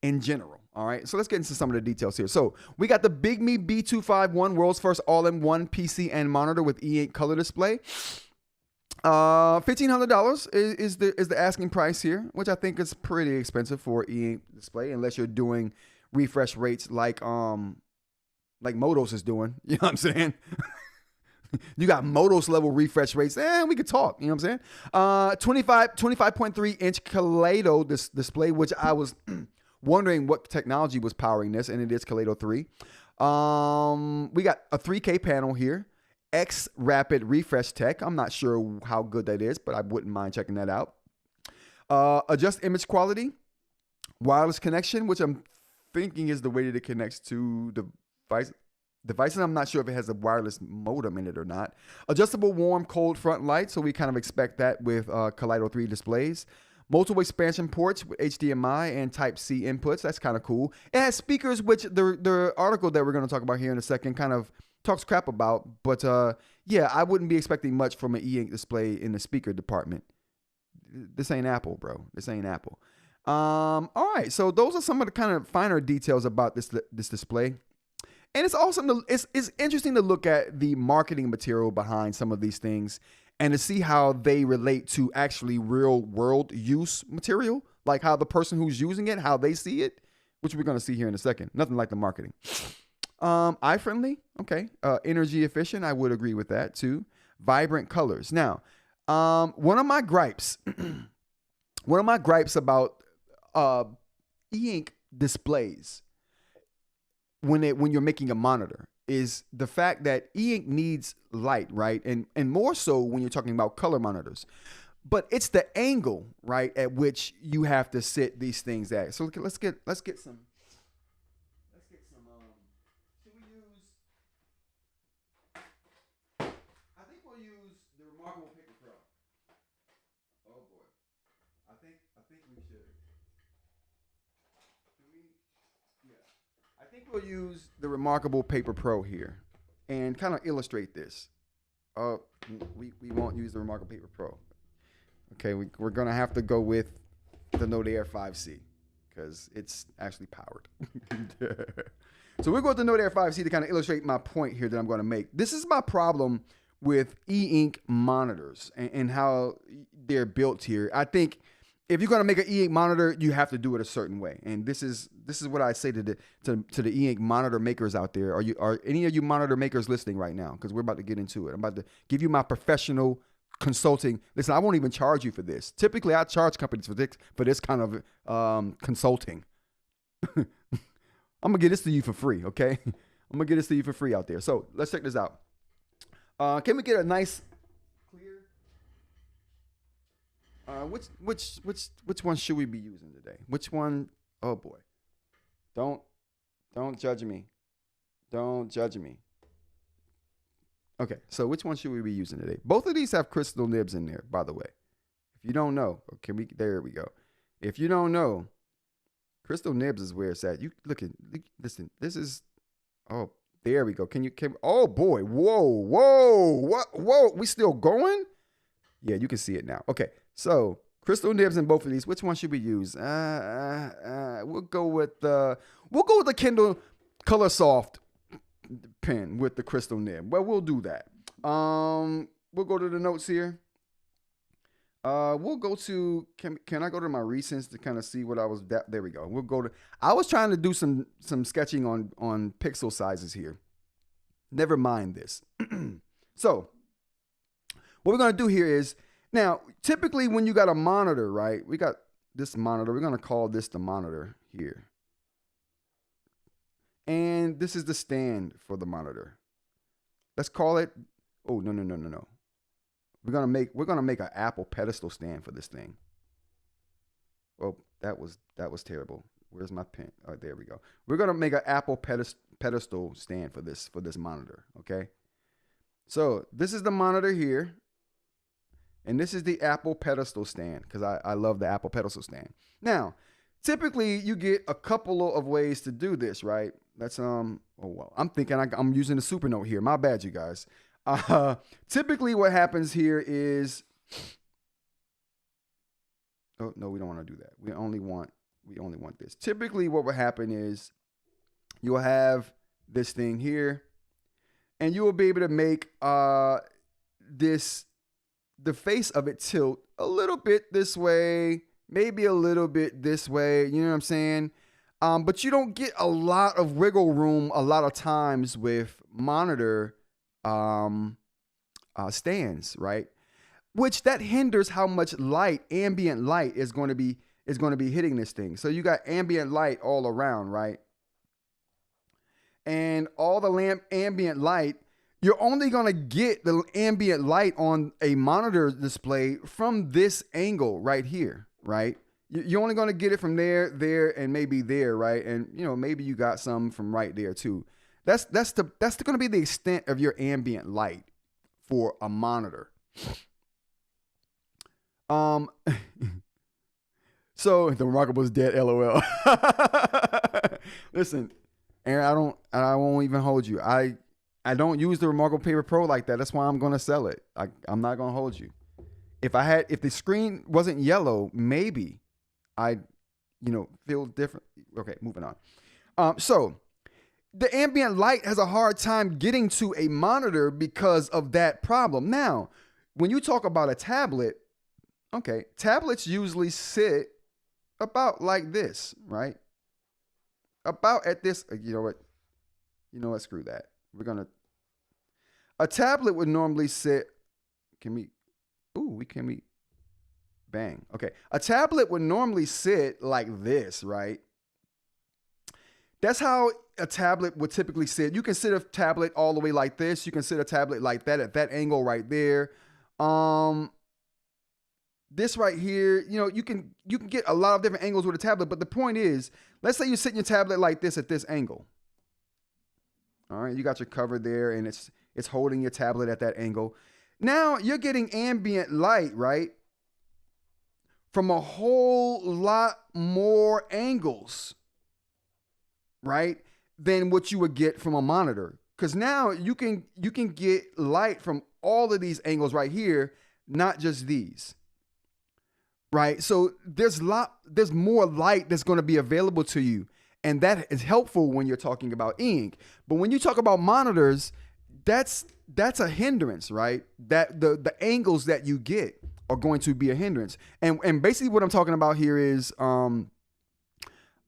in general. All right, so let's get into some of the details here. So we got the Bigme B251, world's first all-in-one PC and monitor with eInk color display. $1,500 is the asking price here, which I think is pretty expensive for eInk display, unless you're doing refresh rates like Motos is doing. You know what I'm saying? You got Motos level refresh rates, and we could talk. You know what I'm saying? 25.3 inch Kaleido display, which I was wondering what technology was powering this, and it is Kaleido 3. We got a 3K panel here. X rapid refresh tech. I'm not sure how good that is, but I wouldn't mind checking that out. Adjust image quality. Wireless connection, which I'm thinking is the way that it connects to the device. And I'm not sure if it has a wireless modem in it or not. Adjustable warm, cold front light. So we kind of expect that with Kaleido 3 displays. Multiple expansion ports with HDMI and Type-C inputs. That's kind of cool. It has speakers, which the article that we're going to talk about here in a second kind of talks crap about. But yeah, I wouldn't be expecting much from an eInk display in the speaker department. This ain't Apple, bro. This ain't Apple. All right, so those are some of the kind of finer details about this display. And it's awesome. It's interesting to look at the marketing material behind some of these things and to see how they relate to actually real world use material, like how the person who's using it, how they see it, which we're going to see here in a second. Nothing like the marketing. Eye friendly. Okay. Energy efficient. I would agree with that too. Vibrant colors. Now, one of my gripes about eInk displays when you're making a monitor is the fact that eInk needs light, right? And more so when you're talking about color monitors. But it's the angle, right, at which you have to sit these things at. So let's get some. Should we use? I think we'll use the Remarkable Paper Pro. Oh boy, I think we should. I think we'll use the Remarkable Paper Pro here and kind of illustrate this. We won't use the Remarkable Paper Pro. Okay, we're going to have to go with the Note Air 5C because it's actually powered. So we'll go with the Note Air 5C to kind of illustrate my point here that I'm going to make. This is my problem with eInk monitors and how they're built here. I think if you're going to make an eInk monitor, you have to do it a certain way. And this is what I say to the eInk monitor makers out there. Are any of you monitor makers listening right now? Because we're about to get into it. I'm about to give you my professional consulting. Listen, I won't even charge you for this. Typically, I charge companies for this kind of consulting. I'm going to get this to you for free, okay? I'm going to get this to you for free out there. So let's check this out. Can we get a nice clear? Which one should we be using today? Which one? Oh boy. Don't judge me. Don't judge me. Okay, so which one should we be using today? Both of these have crystal nibs in there, by the way. If you don't know, there we go. If you don't know, crystal nibs is where it's at. You listen, this is, oh, there we go. Oh boy, whoa, we still going? Yeah, you can see it now. Okay, so crystal nibs in both of these. Which one should we use? We'll go with the Kindle Color Soft pen with the crystal nib. Well, we'll do that. We'll go to the notes here. We'll go to, can I go to my recents to kind of see what I was, there we go. I was trying to do some sketching on pixel sizes here. Never mind this. So what we're going to do here is, now, typically when you got a monitor, right? We got this monitor. We're going to call this the monitor here. And this is the stand for the monitor. Let's call it, oh, no. We're gonna make an Apple pedestal stand for this thing. Oh, that was terrible. Where's my pen? Oh, there we go. We're gonna make an Apple pedestal stand for this monitor. Okay. So this is the monitor here, and this is the Apple pedestal stand because I love the Apple pedestal stand. Now, typically you get a couple of ways to do this, right? That's oh well, I'm thinking I'm using the Supernote here. My bad, you guys. Typically what happens here is, oh no, we don't want to do that. We only want this. Typically what will happen is you'll have this thing here, and you will be able to make the face of it tilt a little bit this way, maybe a little bit this way, you know what I'm saying? But you don't get a lot of wiggle room a lot of times with monitor stands, right? Which that hinders how much light, ambient light, is going to be hitting this thing. So you got ambient light all around, right? And all the ambient light, you're only going to get the ambient light on a monitor display from this angle right here, right? You're only going to get it from there, and maybe there, right? And maybe you got some from right there too. That's going to be the extent of your ambient light for a monitor. So the Remarkable is dead, LOL. Listen, Aaron, I won't even hold you. I don't use the Remarkable Paper Pro like that. That's why I'm going to sell it. I'm not going to hold you. If the screen wasn't yellow, maybe I'd, feel different. Okay, moving on. So the ambient light has a hard time getting to a monitor because of that problem. Now, when you talk about a tablet, okay, tablets usually sit about like this, right? About at this, you know what, screw that. A tablet would normally sit, bang. Okay. A tablet would normally sit like this, right? That's how a tablet would typically sit. You can sit a tablet all the way like this. You can sit a tablet like that at that angle right there. This right here, you can get a lot of different angles with a tablet, but the point is, let's say you're sitting your tablet like this at this angle. All right, you got your cover there, and it's holding your tablet at that angle. Now you're getting ambient light, right? From a whole lot more angles, right? Than what you would get from a monitor. Because now you can get light from all of these angles right here, not just these. Right? So there's more light that's going to be available to you. And that is helpful when you're talking about eInk. But when you talk about monitors, that's a hindrance, right? That the angles that you get are going to be a hindrance. And basically what I'm talking about here is what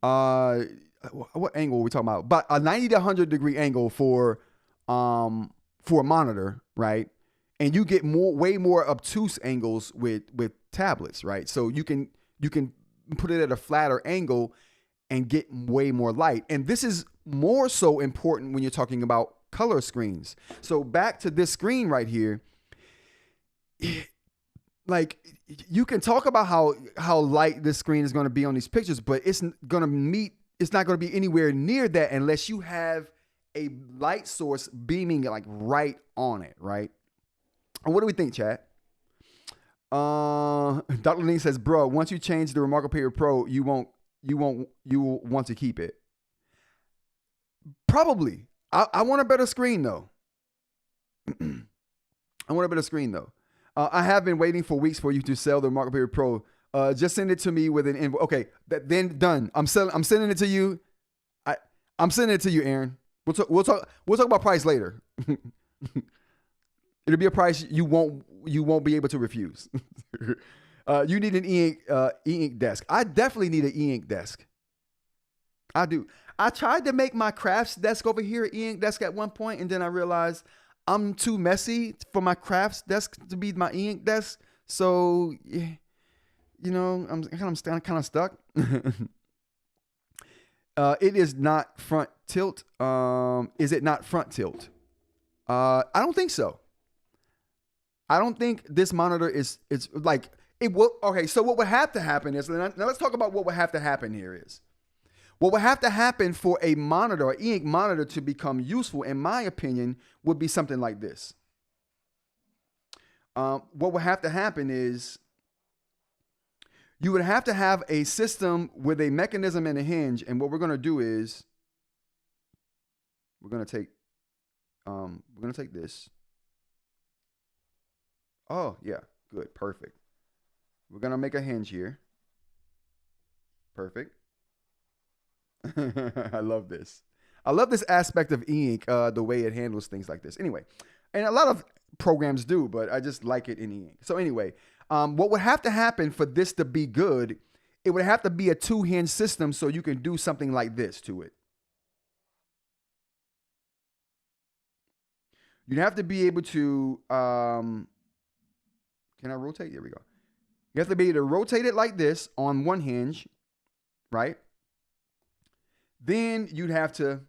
angle are we talking about? But a 90 to 100 degree angle for a monitor, right? And you get way more obtuse angles with tablets, right? So you can put it at a flatter angle and get way more light. And this is more so important when you're talking about color screens. So back to this screen right here, like you can talk about how light this screen is going to be on these pictures, but it's not going to be anywhere near that unless you have a light source beaming like right on it, right? And what do we think, chat? Dr. Ling says, bro, once you change the Remarkable Paper Pro, you will want to keep it. Probably. I want a better screen though. I have been waiting for weeks for you to sell the Remarkable Paper Pro. Just send it to me with an invoice. Okay, then done. I'm sending it to you. I'm sending it to you, Aaron. We'll talk about price later. It'll be a price you won't be able to refuse. You need an eInk desk. I definitely need an eInk desk. I do. I tried to make my crafts desk over here an eInk desk at one point, and then I realized I'm too messy for my crafts desk to be my eInk desk. So, I'm kind of stuck. It is not front tilt. Is it not front tilt? I don't think so. I don't think this monitor is, it's like, it will, okay, so what would have to happen is, now let's talk about what would have to happen here is. What would have to happen for a monitor, an eInk monitor to become useful, in my opinion, would be something like this. What would have to happen is you would have to have a system with a mechanism and a hinge. And what we're going to do is we're going to take this. Oh, yeah, good, perfect. We're going to make a hinge here. Perfect. I love this. I love this aspect of eInk, the way it handles things like this. Anyway, and a lot of programs do, but I just like it in eInk. So anyway, what would have to happen for this to be good, it would have to be a 2-hinge system so you can do something like this to it. You'd have to be able to, can I rotate? There we go. You have to be able to rotate it like this on one hinge, right? Then you'd have to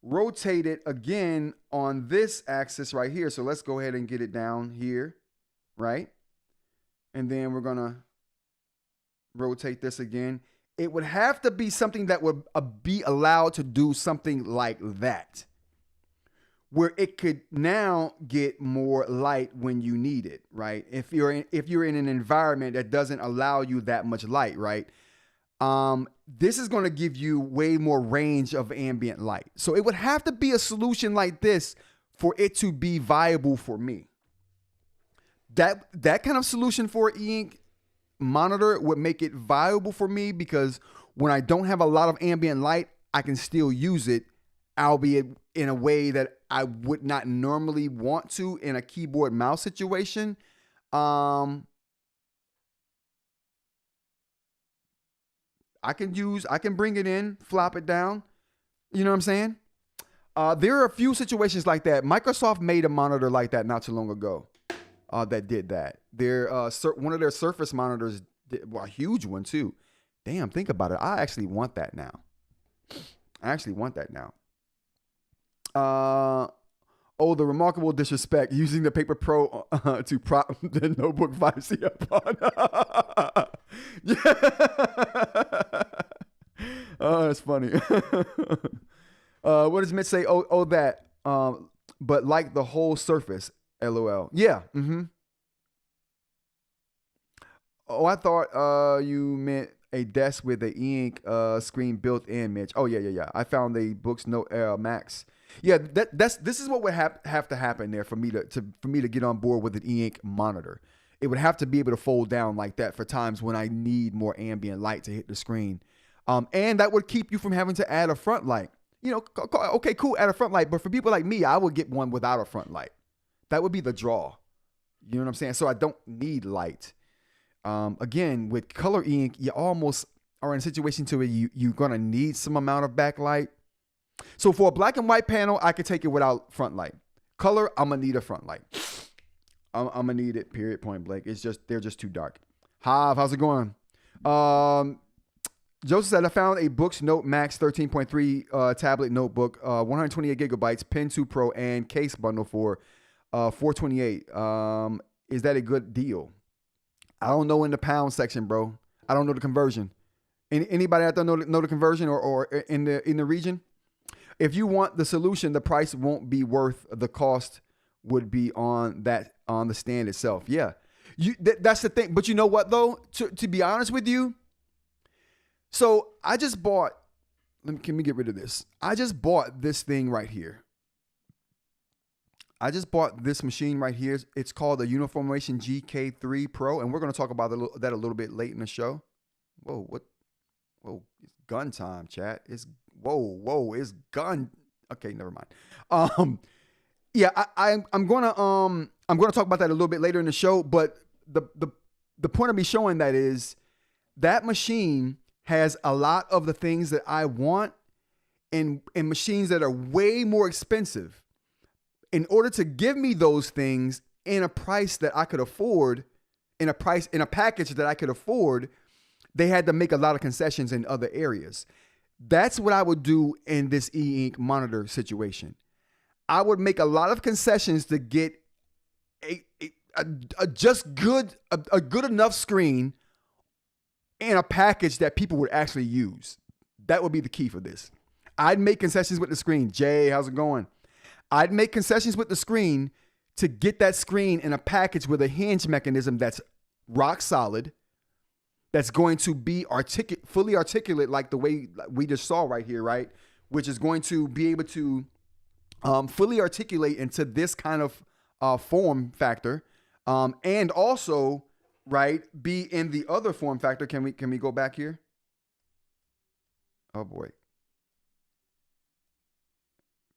rotate it again on this axis right here. So let's go ahead and get it down here, right? And then we're going to rotate this again. It would have to be something that would be allowed to do something like that, where it could now get more light when you need it, right? If you're in an environment that doesn't allow you that much light, right? This is going to give you way more range of ambient light. So it would have to be a solution like this for it to be viable for me. That kind of solution for an eInk monitor would make it viable for me, because when I don't have a lot of ambient light, I can still use it, albeit in a way that I would not normally want to in a keyboard mouse situation. I can bring it in, flop it down. You know what I'm saying? There are a few situations like that. Microsoft made a monitor like that not too long ago that did that. One of their Surface monitors, well, a huge one too. Damn, think about it. I actually want that now. The remarkable disrespect using the Paper Pro to prop the notebook 5C upon. Oh, that's funny. What does Mitch say? Oh, that. But like the whole Surface. LOL. Yeah. Mm-hmm. Oh, I thought you meant a desk with an eInk screen built in, Mitch. Oh, yeah. I found a Boox Note Max. Yeah, this is what would have to happen there for me to get on board with an eInk monitor. It would have to be able to fold down like that for times when I need more ambient light to hit the screen. And that would keep you from having to add a front light. You know, okay, cool, add a front light. But for people like me, I would get one without a front light. That would be the draw. You know what I'm saying? So I don't need light. Again, with color eInk, you almost are in a situation to where you're going to need some amount of backlight. So for a black and white panel, I could take it without front light. Color, I'm going to need a front light. I'm going to need it, period, point blank. They're just too dark. How's it going? Joseph said, I found a Boox Note Max 13.3 tablet notebook, 128 gigabytes, Pen 2 Pro, and case bundle for $428. Is that a good deal? I don't know in the pound section, bro. I don't know the conversion. Anybody out there know the conversion or in the region? If you want the solution, the price won't be worth the cost would be on the stand itself. Yeah, that's the thing. But you know what though? To be honest with you, so I just bought. Let me get rid of this. I just bought this thing right here. I just bought this machine right here. It's called the Uniformation GK3 Pro, and we're going to talk about that a little bit late in the show. Whoa, it's gun time, chat. It's gun. Okay, never mind. Yeah, I'm gonna talk about that a little bit later in the show. But the point of me showing that is that machine has a lot of the things that I want, and machines that are way more expensive. In order to give me those things in a price that I could afford, in a package that I could afford, they had to make a lot of concessions in other areas. That's what I would do in this eInk monitor situation. I would make a lot of concessions to get a good enough screen in a package that people would actually use. That would be the key for this. I'd make concessions with the screen. Jay, how's it going? I'd make concessions with the screen to get that screen in a package with a hinge mechanism that's rock solid, that's going to be fully articulate like the way we just saw right here, right? Which is going to be able to fully articulate into this kind of form factor, and also, right, be in the other form factor. Can we go back here? Oh boy.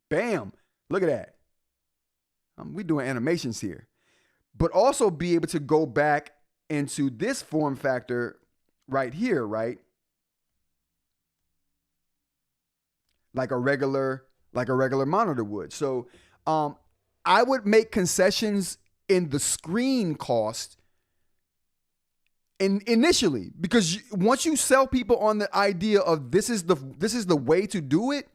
Bam. Look at that. We're doing animations here. But also be able to go back into this form factor right here, right? Like a regular monitor would. So I would make concessions in the screen cost initially, because once you sell people on the idea of this is the way to do it,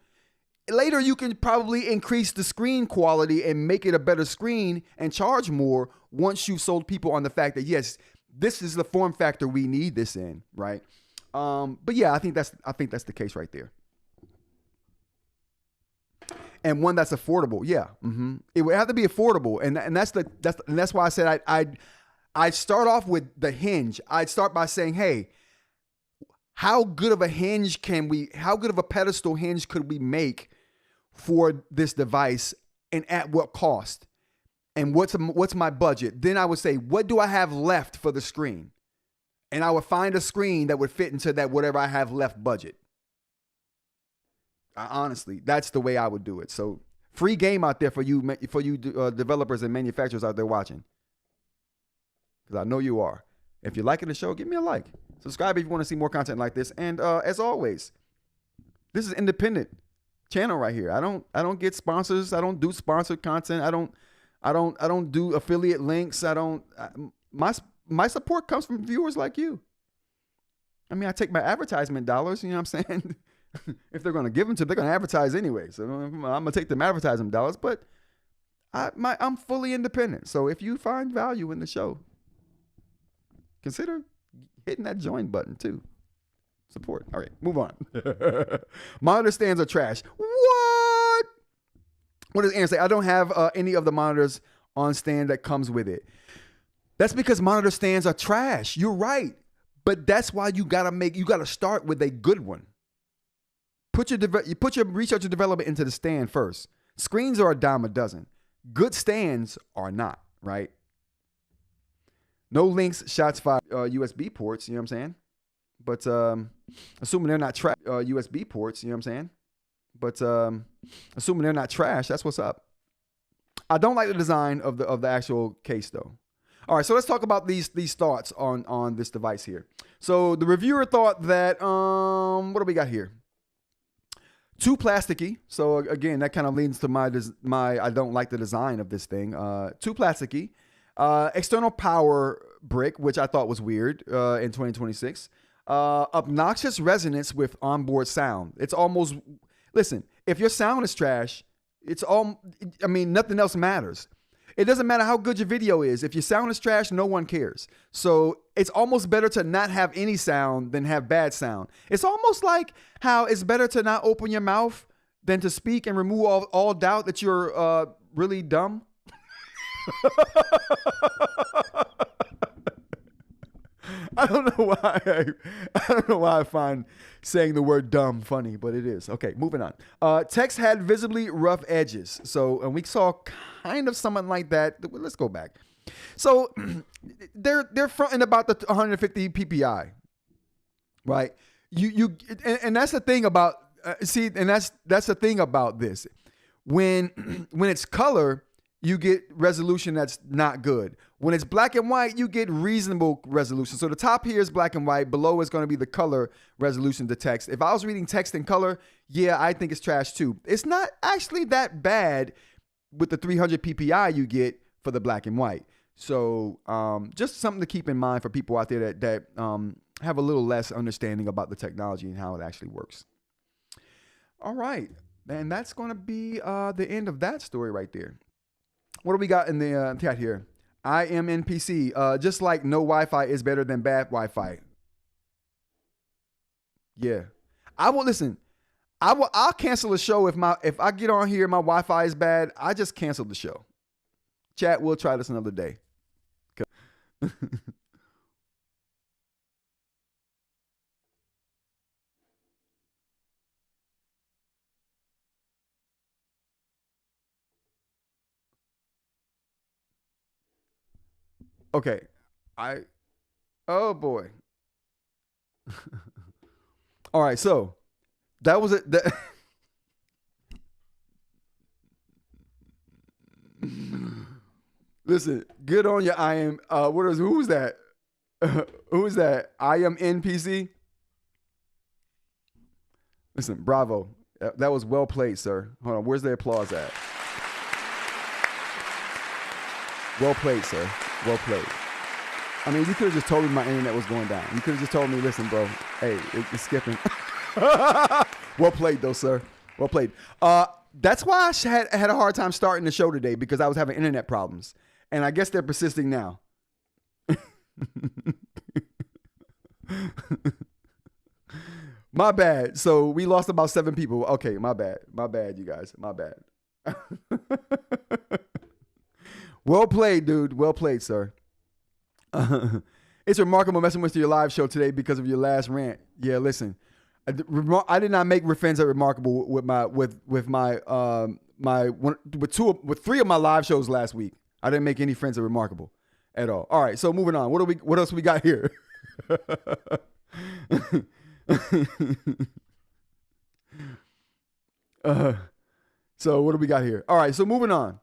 later you can probably increase the screen quality and make it a better screen and charge more once you've sold people on the fact that yes, this is the form factor we need this in, right? But yeah, I think that's the case right there. And one that's affordable, yeah. It would have to be affordable, and that's why I said I'd start off with the hinge. I'd start by saying, hey, how good of a pedestal hinge could we make for this device, and at what cost? And what's my budget? Then I would say, what do I have left for the screen? And I would find a screen that would fit into that whatever I have left budget. Honestly, that's the way I would do it. So free game out there for you developers and manufacturers out there watching, because I know you are. If you're liking the show, give me a like. Subscribe if you want to see more content like this. And as always, this is independent channel right here. I don't get sponsors. I don't do sponsored content. I don't do affiliate links. My support comes from viewers like you. I mean, I take my advertisement dollars, you know what I'm saying? If they're going to give them to, they're going to advertise anyway. So I'm going to take them advertising dollars, but I'm fully independent. So if you find value in the show, consider hitting that join button too. Support. All right, move on. Monitor stands are trash. What does Aaron say? I don't have any of the monitors on stand that comes with it. That's because monitor stands are trash. You're right. But that's why you gotta start with a good one. You put your research and development into the stand first. Screens are a dime a dozen. Good stands are not, right? No links, shots fired, USB ports, you know what I'm saying? But assuming they're not trash, USB ports, you know what I'm saying? But assuming they're not trash, that's what's up. I don't like the design of the actual case though. All right, so let's talk about these thoughts on this device here. So the reviewer thought that what do we got here? Too plasticky. So again, that kind of leads to my I don't like the design of this thing. Too plasticky. External power brick, which I thought was weird in 2026. Obnoxious resonance with onboard sound. It's almost, listen, if your sound is trash, nothing else matters. It doesn't matter how good your video is. If your sound is trash, no one cares. So it's almost better to not have any sound than have bad sound. It's almost like how it's better to not open your mouth than to speak and remove all doubt that you're really dumb. I don't know why I find saying the word dumb funny, but it is. Okay, moving on. Text had visibly rough edges. And we saw kind of something like that. Let's go back. So they're fronting about the 150 PPI, right? And that's the thing about that's the thing about this. When it's color, you get resolution that's not good. When it's black and white, you get reasonable resolution. So the top here is black and white. Below is going to be the color resolution to text. If I was reading text in color, yeah, I think it's trash too. It's not actually that bad with the 300 PPI you get for the black and white. So just something to keep in mind for people out there that have a little less understanding about the technology and how it actually works. All right, and that's going to be the end of that story right there. What do we got in the chat here? I am NPC. Just like no Wi-Fi is better than bad Wi-Fi. Yeah, I will listen. I'll cancel the show if I get on here, my Wi-Fi is bad. I just cancel the show. Chat, we'll try this another day. Okay. Oh boy. All right, so that was it. Listen, good on you. Who's that? Who's that? I am NPC. Listen, bravo. That was well played, sir. Hold on, where's the applause at? Well played, sir. Well played. I mean, you could have just told me my internet was going down. You could have just told me, listen, bro, hey, it's skipping. Well played, though, sir. Well played. That's why I had a hard time starting the show today, because I was having internet problems. And I guess they're persisting now. My bad. So we lost about 7 people. Okay, my bad. My bad, you guys. My bad. Well played, dude. Well played, sir. It's remarkable messing with your live show today because of your last rant. Yeah, listen. I did not make friends at Remarkable with three of my live shows last week. I didn't make any friends at Remarkable at all. All right, so moving on. What else we got here? So what do we got here? All right, so moving on.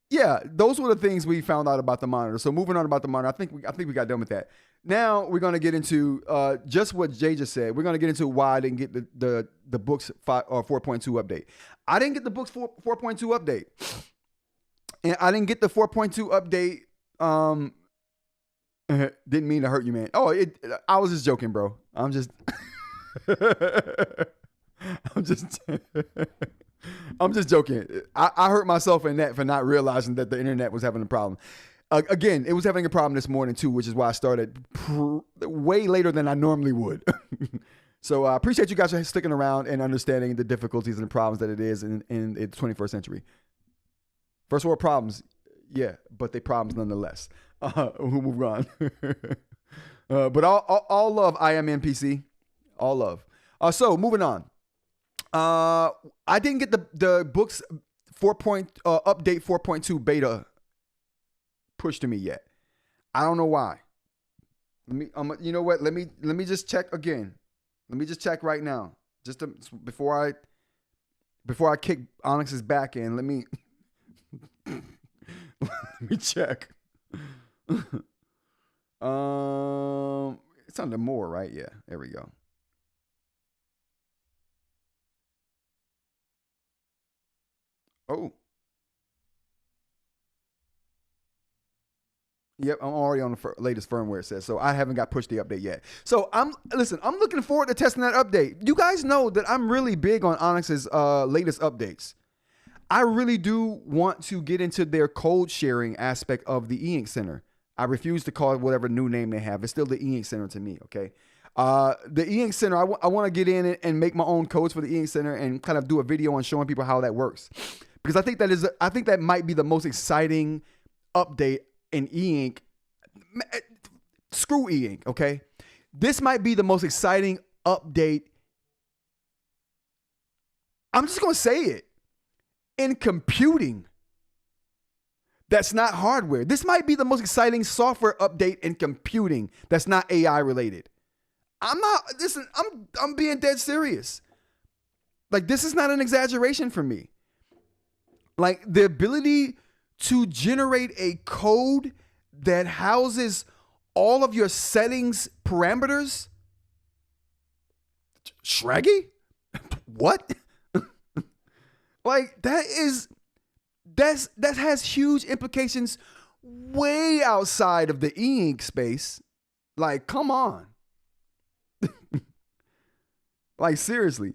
Yeah, those were the things we found out about the monitor. So moving on about the monitor, I think we got done with that. Now we're gonna get into just what Jay just said. We're gonna get into why I didn't get the Boox 4.2 update. I didn't get the Boox 4.2 update, and I didn't get the 4.2 update. Didn't mean to hurt you, man. Oh, I was just joking, bro. I'm just joking. I hurt myself in that for not realizing that the internet was having a problem. Again, it was having a problem this morning too, which is why I started way later than I normally would. So I appreciate you guys for sticking around and understanding the difficulties and the problems that it is in the 21st century. First world problems, yeah, but they problems nonetheless. We'll move on. But all love, I am NPC. All love. So moving on. I didn't get the Boox update 4.2 beta pushed to me yet. I don't know why. You know what? Let me just check again. Let me just check right now. Just before I kick Onyx's back in. Let me let me check. It's under more, right? Yeah. There we go. Oh. Yep, I'm already on the latest firmware, it says. So I haven't got pushed the update yet. So I'm looking forward to testing that update. You guys know that I'm really big on Onyx's latest updates. I really do want to get into their code sharing aspect of the eInk Center. I refuse to call it whatever new name they have. It's still the eInk Center to me, okay? The eInk Center, I want to get in and make my own codes for the eInk Center and kind of do a video on showing people how that works. Because I think that might be the most exciting update in eInk. Screw eInk, okay? This might be the most exciting update. I'm just going to say it. In computing. That's not hardware. This might be the most exciting software update in computing that's not AI related. I'm being dead serious. Like, this is not an exaggeration for me. Like, the ability to generate a code that houses all of your settings parameters. Shraggy? What? Like, that has huge implications way outside of the eInk space. Like, come on. Like, seriously.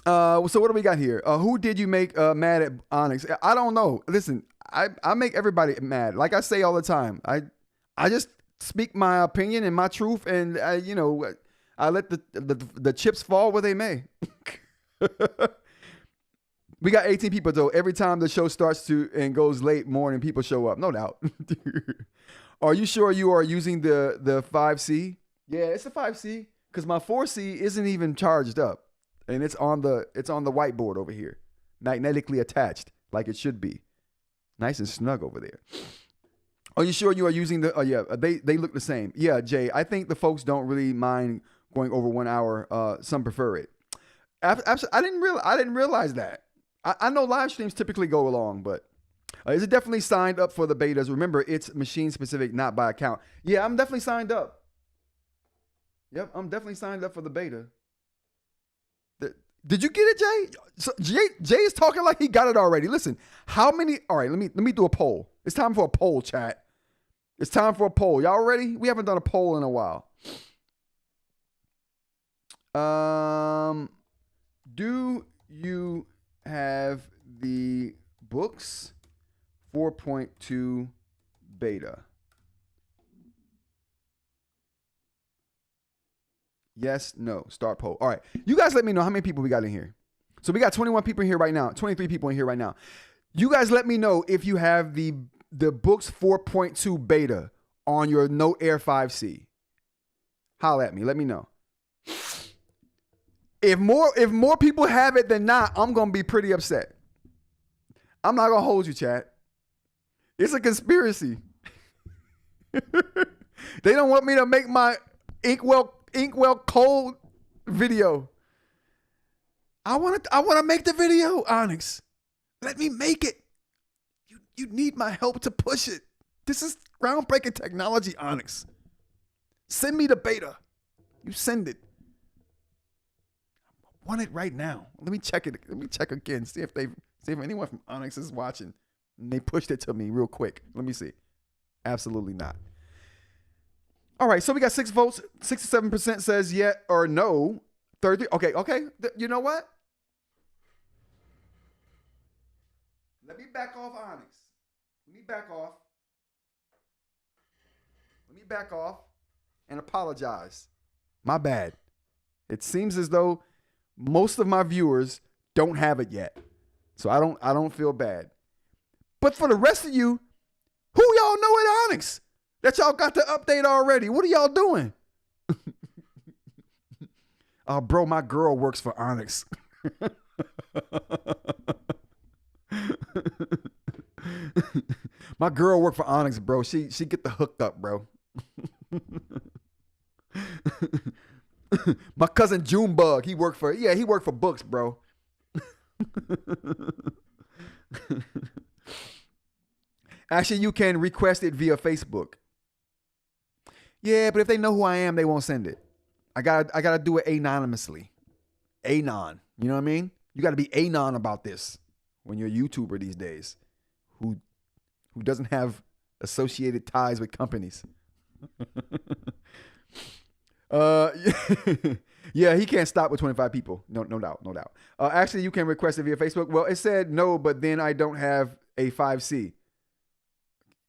So what do we got here? Who did you make mad at Onyx? I don't know. Listen, I make everybody mad. Like I say all the time, I just speak my opinion and my truth, and I let the chips fall where they may. We got 18 people though. Every time the show starts to and goes late morning, people show up. No doubt. Are you sure you are using the 5C? Yeah, it's a 5C because my 4C isn't even charged up, and it's on the whiteboard over here, magnetically attached like it should be. Nice and snug over there. Are you sure you are using the? Oh yeah, they look the same. Yeah, Jay. I think the folks don't really mind going over 1 hour. Some prefer it. I didn't realize that. I know live streams typically go along, but is it definitely signed up for the betas? Remember, it's machine specific, not by account. Yeah, I'm definitely signed up. Yep, I'm definitely signed up for the beta. Did you get it, Jay? So Jay is talking like he got it already. Listen, how many? All right, let me do a poll. It's time for a poll, chat. It's time for a poll. Y'all ready? We haven't done a poll in a while. Do you have the Boox 4.2 beta? Yes, no. Start poll. All right. You guys let me know how many people we got in here. So we got 21 people in here right now. 23 people in here right now. You guys let me know if you have the Boox 4.2 beta on your Note Air 5C. Holla at me. Let me know. If more people have it than not, I'm going to be pretty upset. I'm not going to hold you, chat. It's a conspiracy. They don't want me to make my Inkwell Cold video. I want to make the video, Onyx. Let me make it. You need my help to push it. This is groundbreaking technology, Onyx. Send me the beta. You send it. I want it right now. Let me check it. Let me check again. See if anyone from Onyx is watching. And they pushed it to me real quick. Let me see. Absolutely not. All right, so we got 6 votes. 67% says yeah or no. 30. Okay. You know what? Let me back off Onyx. Let me back off and apologize. My bad. It seems as though most of my viewers don't have it yet. So I don't feel bad. But for the rest of you, who y'all know at Onyx that y'all got the update already? What are y'all doing? Oh, bro, my girl works for Onyx. My girl worked for Onyx, bro. She get the hooked up, bro. My cousin Junebug, he worked for Boox, bro. Actually, you can request it via Facebook. Yeah, but if they know who I am, they won't send it. I gotta do it anonymously. Anon. You know what I mean? You gotta be anon about this when you're a YouTuber these days who doesn't have associated ties with companies. Yeah, he can't stop with 25 people. No doubt. Actually, you can request it via Facebook. Well, it said no, but then I don't have a 5C.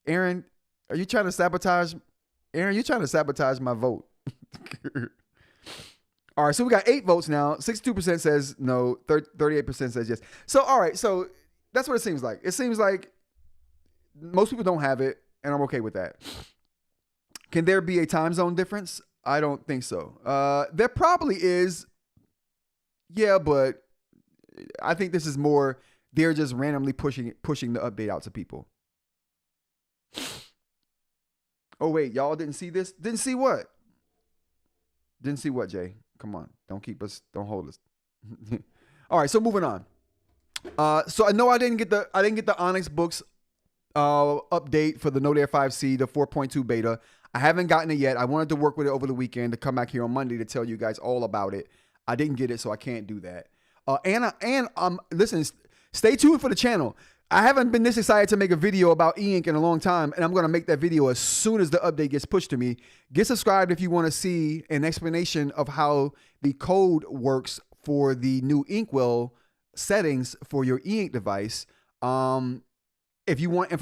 Aaron, are you trying to sabotage? Aaron, you're trying to sabotage my vote. All right, so we got 8 votes now. 62% says no. 38% says yes. So, all right, so that's what it seems like. It seems like most people don't have it, and I'm okay with that. Can there be a time zone difference? I don't think so. There probably is. Yeah, but I think this is more they're just randomly pushing the update out to people. Oh, wait, y'all didn't see this? Didn't see what? Didn't see what, Jay? Come on. Don't hold us. All right, so moving on. So I know I didn't get the Onyx Boox update for the Note Air 5C, the 4.2 beta. I haven't gotten it yet. I wanted to work with it over the weekend to come back here on Monday to tell you guys all about it. I didn't get it, so I can't do that. And listen, stay tuned for the channel. I haven't been this excited to make a video about eInk in a long time, and I'm going to make that video as soon as the update gets pushed to me. Get subscribed if you want to see an explanation of how the code works for the new Inkwell settings for your eInk device. If you want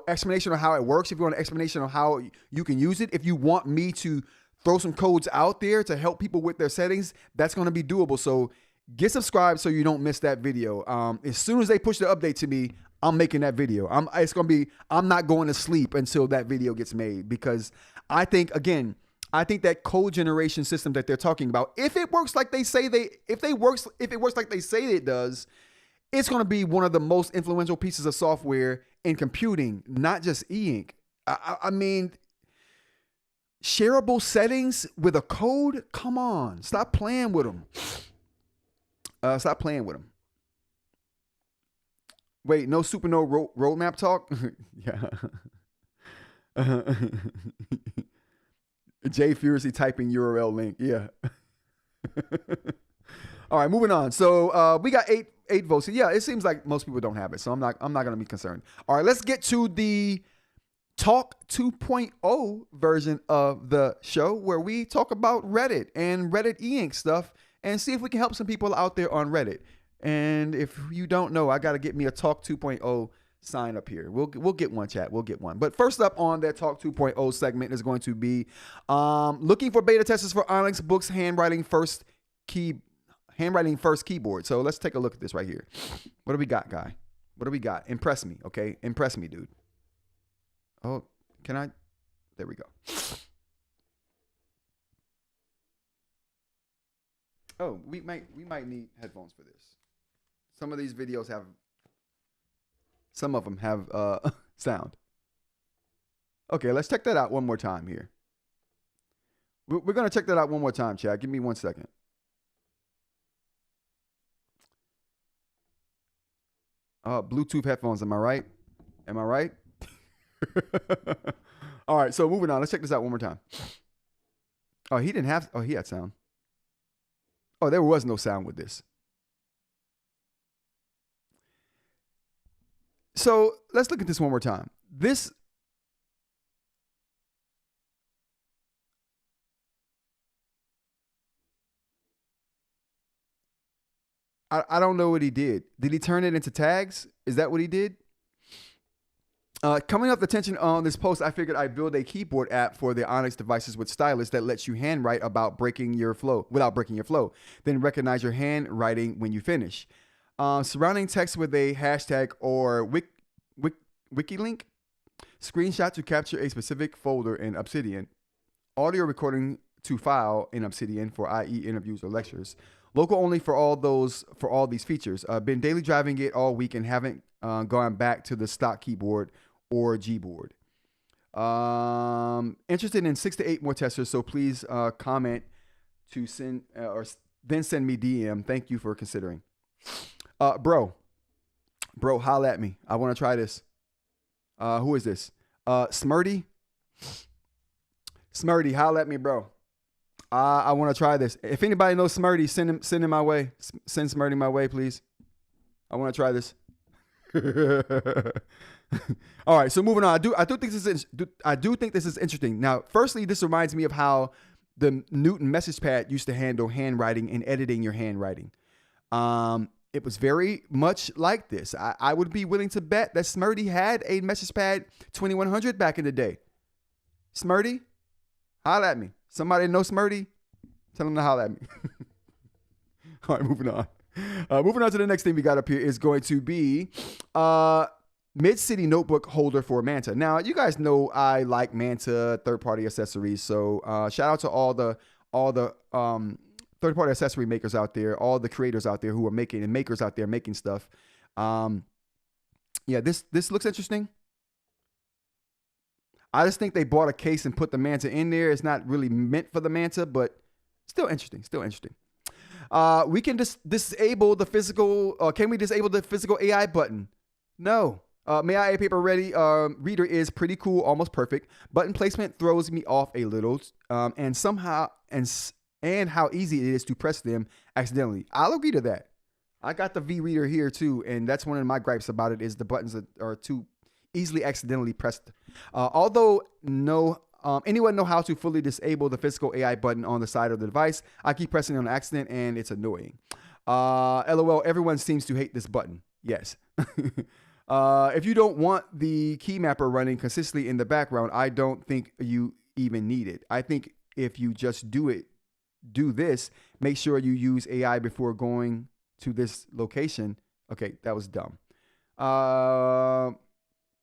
explanation of how it works, if you want an explanation of how you can use it, if you want me to throw some codes out there to help people with their settings, that's going to be doable. So get subscribed so you don't miss that video. As soon as they push the update to me, I'm making that video. I'm not going to sleep until that video gets made, because I think that code generation system that they're talking about, if it works like they say it works like they say it does, it's going to be one of the most influential pieces of software in computing, not just eInk. I mean, shareable settings with a code? Come on, stop playing with them. Stop playing with them. Wait, no Supernote roadmap talk? Yeah. Jay furiously typing URL link. Yeah. All right, moving on. So we got eight votes. Yeah, it seems like most people don't have it, so I'm not gonna be concerned. All right, let's get to the Talk 2.0 version of the show, where we talk about Reddit and Reddit eInk stuff, and see if we can help some people out there on Reddit. And if you don't know, I got to get me a Talk 2.0 sign up here. We'll get one, chat. We'll get one. But first up on that Talk 2.0 segment is going to be looking for beta testers for Onyx Boox handwriting first keyboard. So let's take a look at this right here. What do we got, guy? What do we got? Impress me, okay? Impress me, dude. Oh, can I? There we go. Oh, we might need headphones for this. Some of these videos have, some of them have sound. Okay, let's check that out one more time here. We're going to check that out one more time, chat. Give me 1 second. Bluetooth headphones, am I right? Am I right? All right, so moving on. Let's check this out one more time. Oh, he had sound. Oh, there was no sound with this. So let's look at this one more time. This, I don't know what he did. Did he turn it into tags? Is that what he did? Coming up the attention on this post, I figured I'd build a keyboard app for the Onyx devices with stylus that lets you handwrite without breaking your flow, then recognize your handwriting when you finish. Surrounding text with a hashtag or wiki link, screenshot to capture a specific folder in Obsidian, audio recording to file in Obsidian for IE interviews or lectures, local only for all these features. Been daily driving it all week and haven't gone back to the stock keyboard or Gboard. Interested in 6 to 8 more testers, so please comment to send or then send me DM. Thank you for considering. Bro, holla at me. I want to try this. Who is this? Smirty, holla at me, bro. I want to try this. If anybody knows Smirty, send him my way. Send Smirty my way, please. I want to try this. All right, so moving on. I do think this is interesting. Now, firstly, this reminds me of how the Newton message pad used to handle handwriting and editing your handwriting. It was very much like this. I would be willing to bet that Smirty had a message pad 2100 back in the day. Smirty, holla at me. Somebody know Smirty? Tell him to holla at me. All right, moving on. Moving on to the next thing we got up here is going to be Mid-City notebook holder for Manta. Now, you guys know I like Manta third-party accessories, so shout out to all the third-party accessory makers out there, all the creators out there who are making, and makers out there making stuff. Yeah, this looks interesting. I just think they bought a case and put the Manta in there. It's not really meant for the Manta, but still interesting. We can disable the physical. Can we disable the physical AI button? No. May I paper ready? Reader is pretty cool, almost perfect. Button placement throws me off a little, and somehow and how easy it is to press them accidentally. I'll agree to that. I got the V reader here too, and that's one of my gripes about it is the buttons are too easily accidentally pressed. Although anyone know how to fully disable the physical AI button on the side of the device? I keep pressing it on accident and it's annoying. LOL, everyone seems to hate this button. Yes. If you don't want the key mapper running consistently in the background, I don't think you even need it. I think if you just do this, make sure you use AI before going to this location. Okay, that was dumb.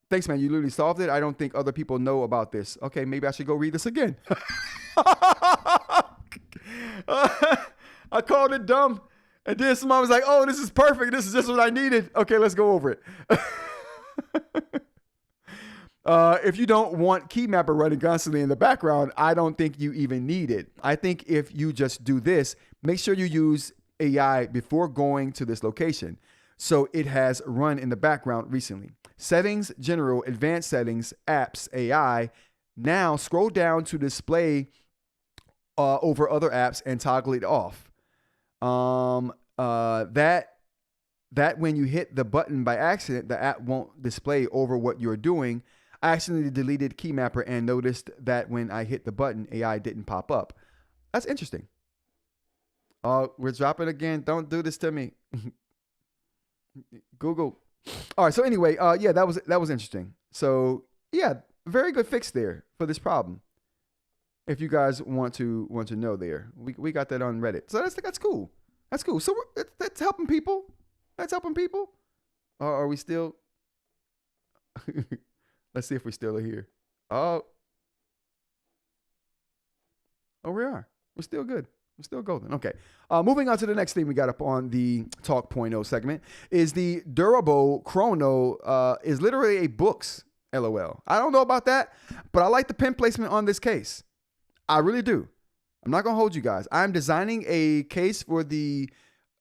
Thanks, man. You literally solved it. I don't think other people know about this. Okay, maybe I should go read this again. I called it dumb. And then someone was like, oh, this is perfect. This is just what I needed. Okay, let's go over it. If you don't want key mapper running constantly in the background, I don't think you even need it. I think if you just do this, make sure you use AI before going to this location. So it has run in the background recently. Settings, general, advanced settings, apps, AI. Now scroll down to display over other apps and toggle it off. That when you hit the button by accident, the app won't display over what you're doing. I accidentally deleted Keymapper and noticed that when I hit the button, AI didn't pop up. That's interesting. We're dropping again. Don't do this to me. Google. All right. So anyway, yeah, that was interesting. So yeah, very good fix there for this problem. If you guys want to know there, we got that on Reddit. So that's cool. That's cool. So that's helping people. That's helping people. Are we still? Let's see if we still are here. Oh, we are. We're still good. We're still golden. Okay. Moving on to the next thing we got up on the Talk.0 segment is the Durable Chrono is literally a Boox. LOL. I don't know about that, but I like the pin placement on this case. I really do. I'm not gonna hold you guys. I'm designing a case for the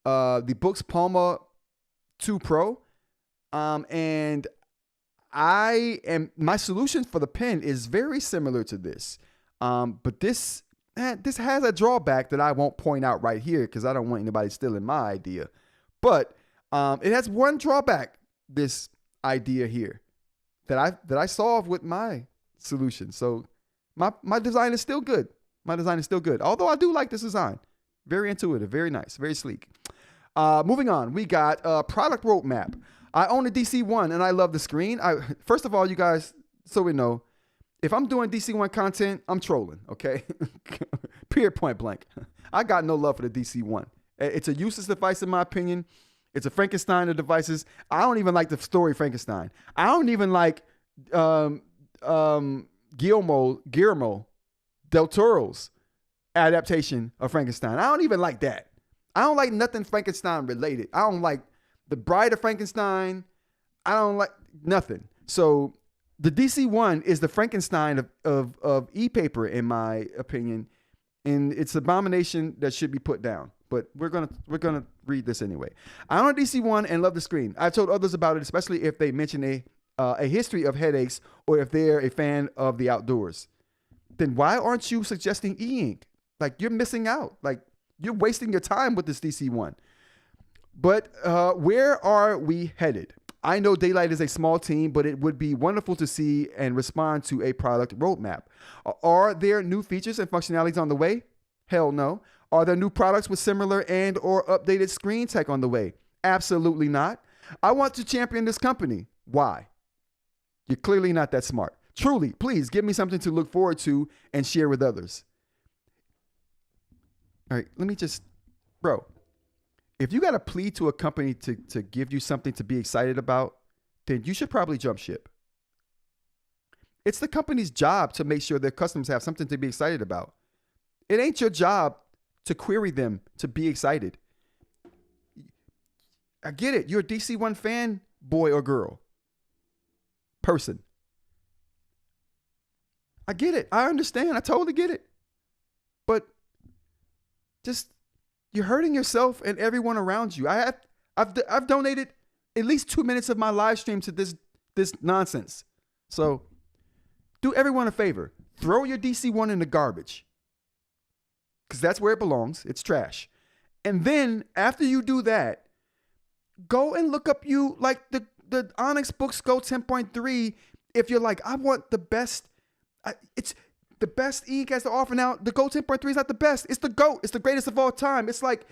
Boox Palma 2 Pro, and my solution for the pen is very similar to this, but this has a drawback that I won't point out right here because I don't want anybody stealing my idea. But it has one drawback. This idea here that I solved with my solution. So my design is still good. My design is still good. Although I do like this design. Very intuitive, very nice, very sleek. Moving on, we got a product roadmap. I own a DC-1 and I love the screen. First of all, you guys, so we know, if I'm doing DC-1 content, I'm trolling, okay? Period, point blank. I got no love for the DC-1. It's a useless device in my opinion. It's a Frankenstein of devices. I don't even like the story Frankenstein. I don't even like Guillermo del Toro's adaptation of Frankenstein. I don't even like that. I don't like nothing Frankenstein related. I don't like the Bride of Frankenstein. I don't like nothing. So the DC-1 is the Frankenstein of e-paper in my opinion, and it's an abomination that should be put down. But we're gonna read this anyway. I own a DC-1 and love the screen. I've told others about it, especially if they mention a history of headaches or if they're a fan of the outdoors. Then why aren't you suggesting eInk? Like, you're missing out. Like, you're wasting your time with this DC-1. But where are we headed? I know Daylight is a small team, but it would be wonderful to see and respond to a product roadmap. Are there new features and functionalities on the way? Hell no. Are there new products with similar and or updated screen tech on the way? Absolutely not. I want to champion this company. Why? You're clearly not that smart. Truly, please give me something to look forward to and share with others. All right, let me just, bro, if you got to plead to a company to give you something to be excited about, then you should probably jump ship. It's the company's job to make sure their customers have something to be excited about. It ain't your job to query them to be excited. I get it. You're a DC-1 fan, boy or girl, person. I get it. I understand. I totally get it. But just, you're hurting yourself and everyone around you. I've donated at least 2 minutes of my live stream to this nonsense. So do everyone a favor. Throw your DC-1 in the garbage. Because that's where it belongs. It's trash. And then after you do that, go and look up like the Onyx Boox Go 10.3. If you're like, I want the best, it's the best ink has to offer. Now, the Go 10.3 is not the best. It's the GOAT. It's the greatest of all time. It's like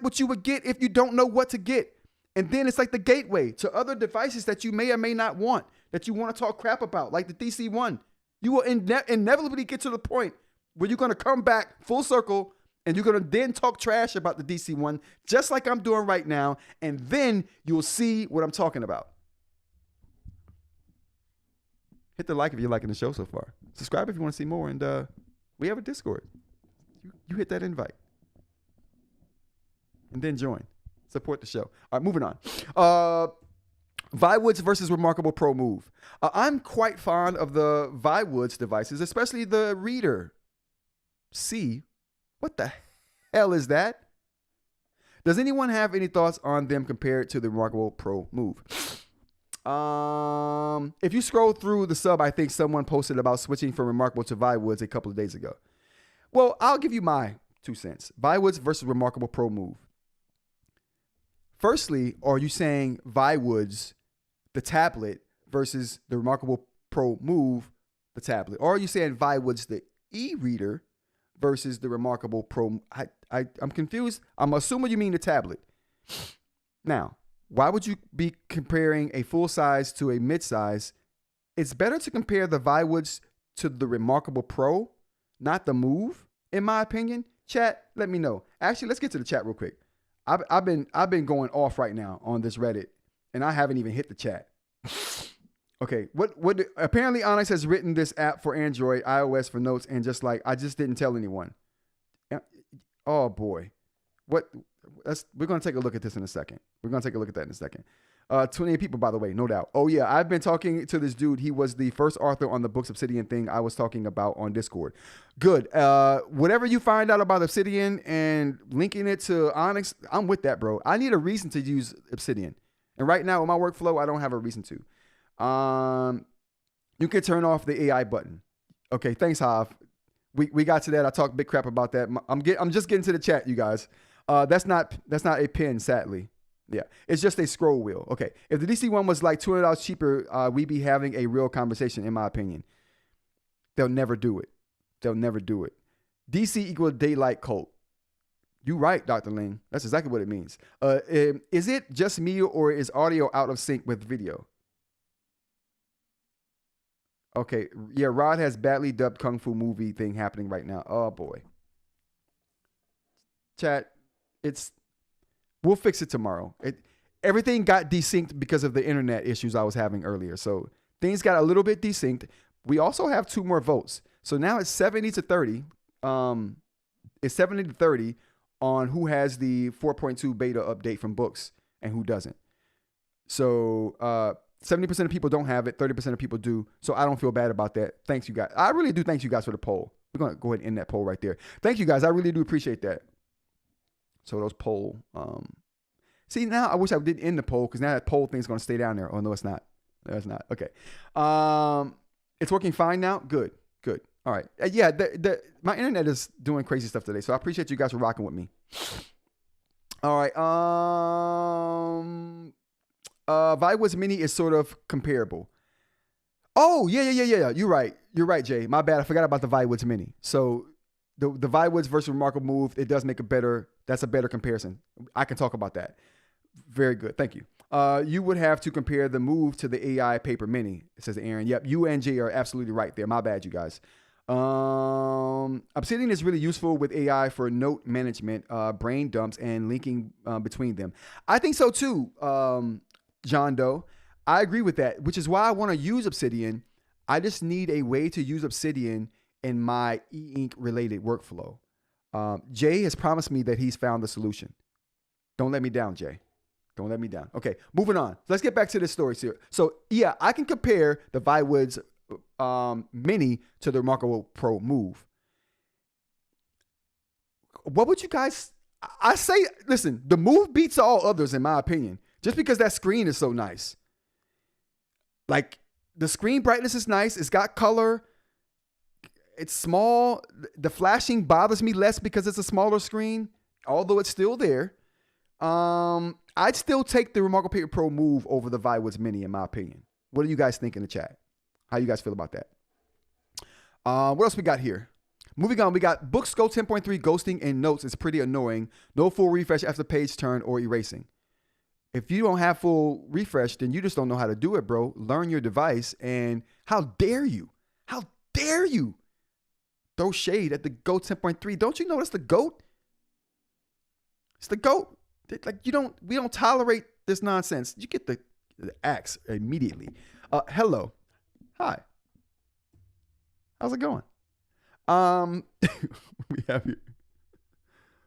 what you would get if you don't know what to get. And then it's like the gateway to other devices that you may or may not want, that you want to talk crap about, like the DC-1. You will inevitably get to the point where you're going to come back full circle and you're going to then talk trash about the DC-1, just like I'm doing right now. And then you'll see what I'm talking about. Hit the like if you're liking the show so far. Subscribe if you want to see more. And we have a Discord. You hit that invite. And then join. Support the show. All right, moving on. Viwoods versus Remarkable Pro Move. I'm quite fond of the Viwoods devices, especially the Reader C. What the hell is that? Does anyone have any thoughts on them compared to the Remarkable Pro Move? If you scroll through the sub, I think someone posted about switching from Remarkable to Viwoods a couple of days ago. Well, I'll give you my 2 cents. Viwoods versus Remarkable Pro Move. Firstly, are you saying Viwoods, the tablet, versus the Remarkable Pro Move, the tablet? Or are you saying Viwoods, the e-reader, versus the Remarkable Pro? I'm confused. I'm assuming you mean the tablet. Now, why would you be comparing a full size to a mid-size? It's better to compare the Viwoods to the Remarkable Pro, not the Move, in my opinion. Chat, let me know. Actually, let's get to the chat real quick. I've been going off right now on this Reddit, and I haven't even hit the chat. Okay, what? Apparently, Onyx has written this app for Android, iOS for notes, and I just didn't tell anyone. Oh boy, what? We're gonna take a look at this in a second. We're gonna take a look at that in a second. 28 people, by the way, no doubt. Oh yeah, I've been talking to this dude. He was the first author on the Boox Obsidian thing I was talking about on Discord. Good. Whatever you find out about Obsidian and linking it to Onyx, I'm with that, bro. I need a reason to use Obsidian. And right now, with my workflow, I don't have a reason to. You can turn off the AI button. Okay, thanks, Hav. We got to that. I talked big crap about that. I'm just getting to the chat, you guys. That's not a pin, sadly. Yeah, it's just a scroll wheel. Okay, if the DC-1 was like $200 cheaper, we'd be having a real conversation, in my opinion. They'll never do it. They'll never do it. DC equal daylight cult. You right, Dr. Ling. That's exactly what it means. Is it just me or is audio out of sync with video? Okay, yeah, Rod has badly dubbed Kung Fu movie thing happening right now. Oh boy. Chat, we'll fix it tomorrow. Everything got desynced because of the internet issues I was having earlier. So things got a little bit desynced. We also have 2 more votes. So now it's 70-30. It's 70-30 on who has the 4.2 beta update from Boox and who doesn't. So 70% of people don't have it. 30% of people do. So I don't feel bad about that. Thanks, you guys. I really do thank you guys for the poll. We're going to go ahead and end that poll right there. Thank you guys. I really do appreciate that. So those poll. See, now I wish I didn't end the poll because now that poll thing's going to stay down there. Oh, no, it's not. No, it's not. Okay. It's working fine now. Good. All right. Yeah, my internet is doing crazy stuff today. So I appreciate you guys for rocking with me. All right. Viwoods Mini is sort of comparable. Oh, yeah. You're right, Jay. My bad. I forgot about the Viwoods Mini. So the Viwoods versus Remarkable Move, it does make that's a better comparison. I can talk about that. Very good. Thank you. You would have to compare the Move to the AI Paper Mini, says Aaron. Yep, you and Jay are absolutely right there. My bad, you guys. Obsidian is really useful with AI for note management, brain dumps, and linking between them. I think so too, John Doe. I agree with that, which is why I want to use Obsidian. I just need a way to use Obsidian in my eInk related workflow. Jay has promised me that he's found the solution. Don't let me down, Jay. Don't let me down. Okay, moving on. Let's get back to this story here. So yeah, I can compare the Viwoods Mini to the Remarkable Pro Move. What would you guys? I say, listen, the Move beats all others in my opinion, just because that screen is so nice. Like the screen brightness is nice. It's got color. It's small. The flashing bothers me less because it's a smaller screen, although it's still there. I'd still take the Remarkable Paper Pro Move over the ViWoods Mini, in my opinion. What do you guys think in the chat? How you guys feel about that? What else we got here? Moving on, we got Boox Go 10.3 ghosting and notes is pretty annoying. No full refresh after page turn or erasing. If you don't have full refresh, then you just don't know how to do it, bro. Learn your device, and how dare you? How dare you throw shade at the Go 10.3? Don't you know that's the GOAT? It's the GOAT. Like, we don't tolerate this nonsense. You get the axe immediately. Hello. Hi. How's it going? We have here.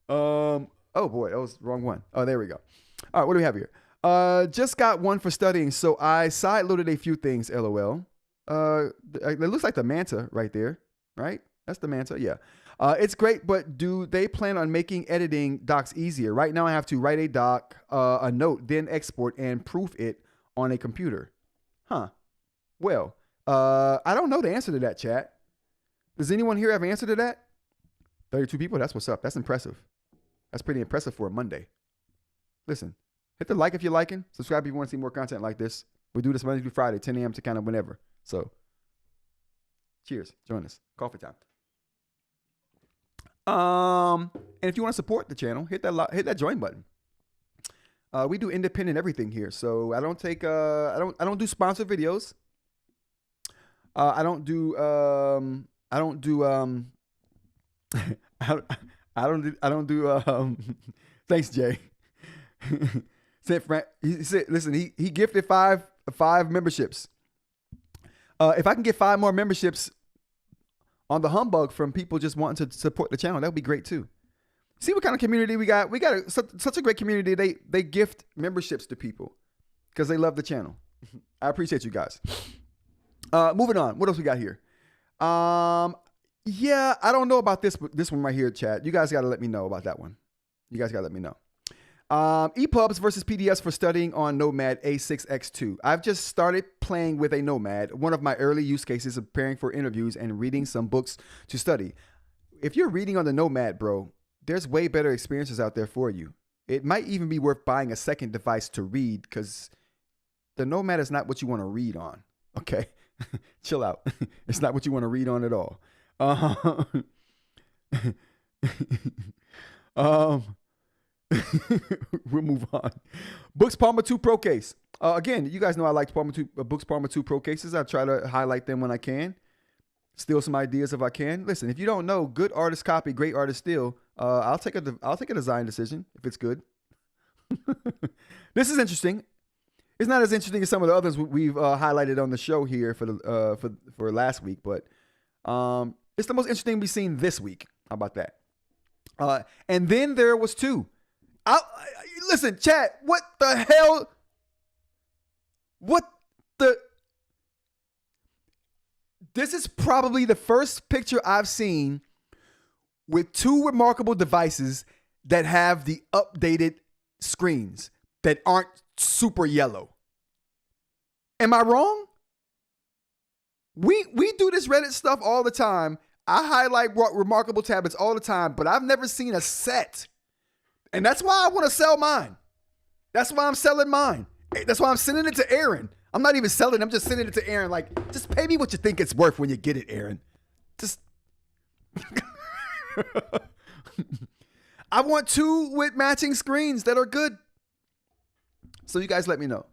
Oh boy, that was the wrong one. Oh, there we go. All right, what do we have here? Just got one for studying, so I sideloaded a few things, LOL. It looks like the Manta right there, right? That's the Manta, yeah. It's great, but do they plan on making editing docs easier? Right now I have to write a doc, a note, then export and proof it on a computer. Huh. Well, I don't know the answer to that, chat. Does anyone here have an answer to that? 32 people, that's what's up. That's impressive. That's pretty impressive for a Monday. Listen, hit the like if you're liking. Subscribe if you want to see more content like this. We do this Monday through Friday, 10 a.m. to kind of whenever. So, cheers. Join us. Coffee time. And if you want to support the channel, hit that join button. We do independent everything here, so I don't take I don't do sponsored videos. I don't do thanks, Jay. He said, listen, he gifted five memberships. If I can get 5 more memberships on the humbug from people just wanting to support the channel, that would be great too. See what kind of community we got. We got such a great community. They gift memberships to people because they love the channel. I appreciate you guys. Moving on. What else we got here? Yeah, I don't know about this one right here, chat. You guys got to let me know about that one. You guys got to let me know. EPUBs versus PDFs for studying on Nomad A6X2. I've just started playing with a Nomad, one of my early use cases of preparing for interviews and reading some books to study. If you're reading on the Nomad, bro, there's way better experiences out there for you. It might even be worth buying a second device to read because the Nomad is not what you want to read on. Okay? Chill out. It's not what you want to read on at all. We'll move on. Boox Palmer 2 Pro case. Again, you guys know I like Boox Palmer 2 Pro cases. I try to highlight them when I can. Steal some ideas if I can. Listen, if you don't know, good artist copy, great artist steal. I'll take a design decision if it's good. This is interesting. It's not as interesting as some of the others we've highlighted on the show here for last week, but it's the most interesting we've seen this week. How about that? And then there was 2. Listen, chat, what the hell? This is probably the first picture I've seen with 2 remarkable devices that have the updated screens that aren't super yellow. Am I wrong? We do this Reddit stuff all the time. I highlight remarkable tablets all the time, but I've never seen a set. And that's why I want to sell mine. That's why I'm selling mine. That's why I'm sending it to Aaron. I'm not even selling it. I'm just sending it to Aaron. Like, just pay me what you think it's worth when you get it, Aaron. Just. I want 2 with matching screens that are good. So you guys let me know.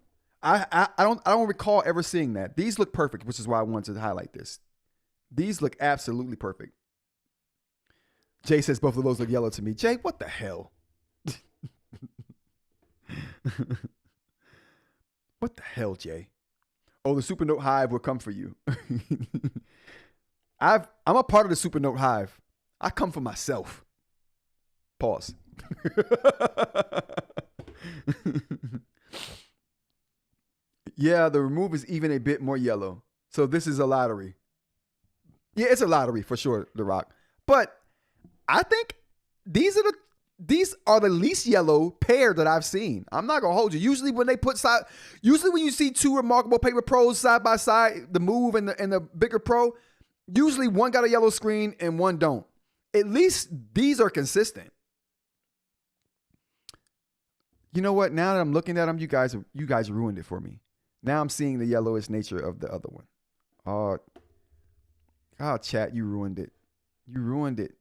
I don't recall ever seeing that. These look perfect, which is why I wanted to highlight this. These look absolutely perfect. Jay says both of those look yellow to me. Jay, what the hell? What the hell, Jay? Oh, the Supernote Hive will come for you. I'm a part of the Supernote Hive. I come for myself. Pause. Yeah, the remove is even a bit more yellow. So this is a lottery. Yeah, it's a lottery for sure, The Rock. But I think these are the least yellow pair that I've seen. I'm not gonna hold you. Usually when you see 2 remarkable paper pros side by side, the Move and the bigger Pro, usually one got a yellow screen and one don't. At least these are consistent. You know what? Now that I'm looking at them, you guys ruined it for me. Now I'm seeing the yellowish nature of the other one. Oh, chat, you ruined it. You ruined it.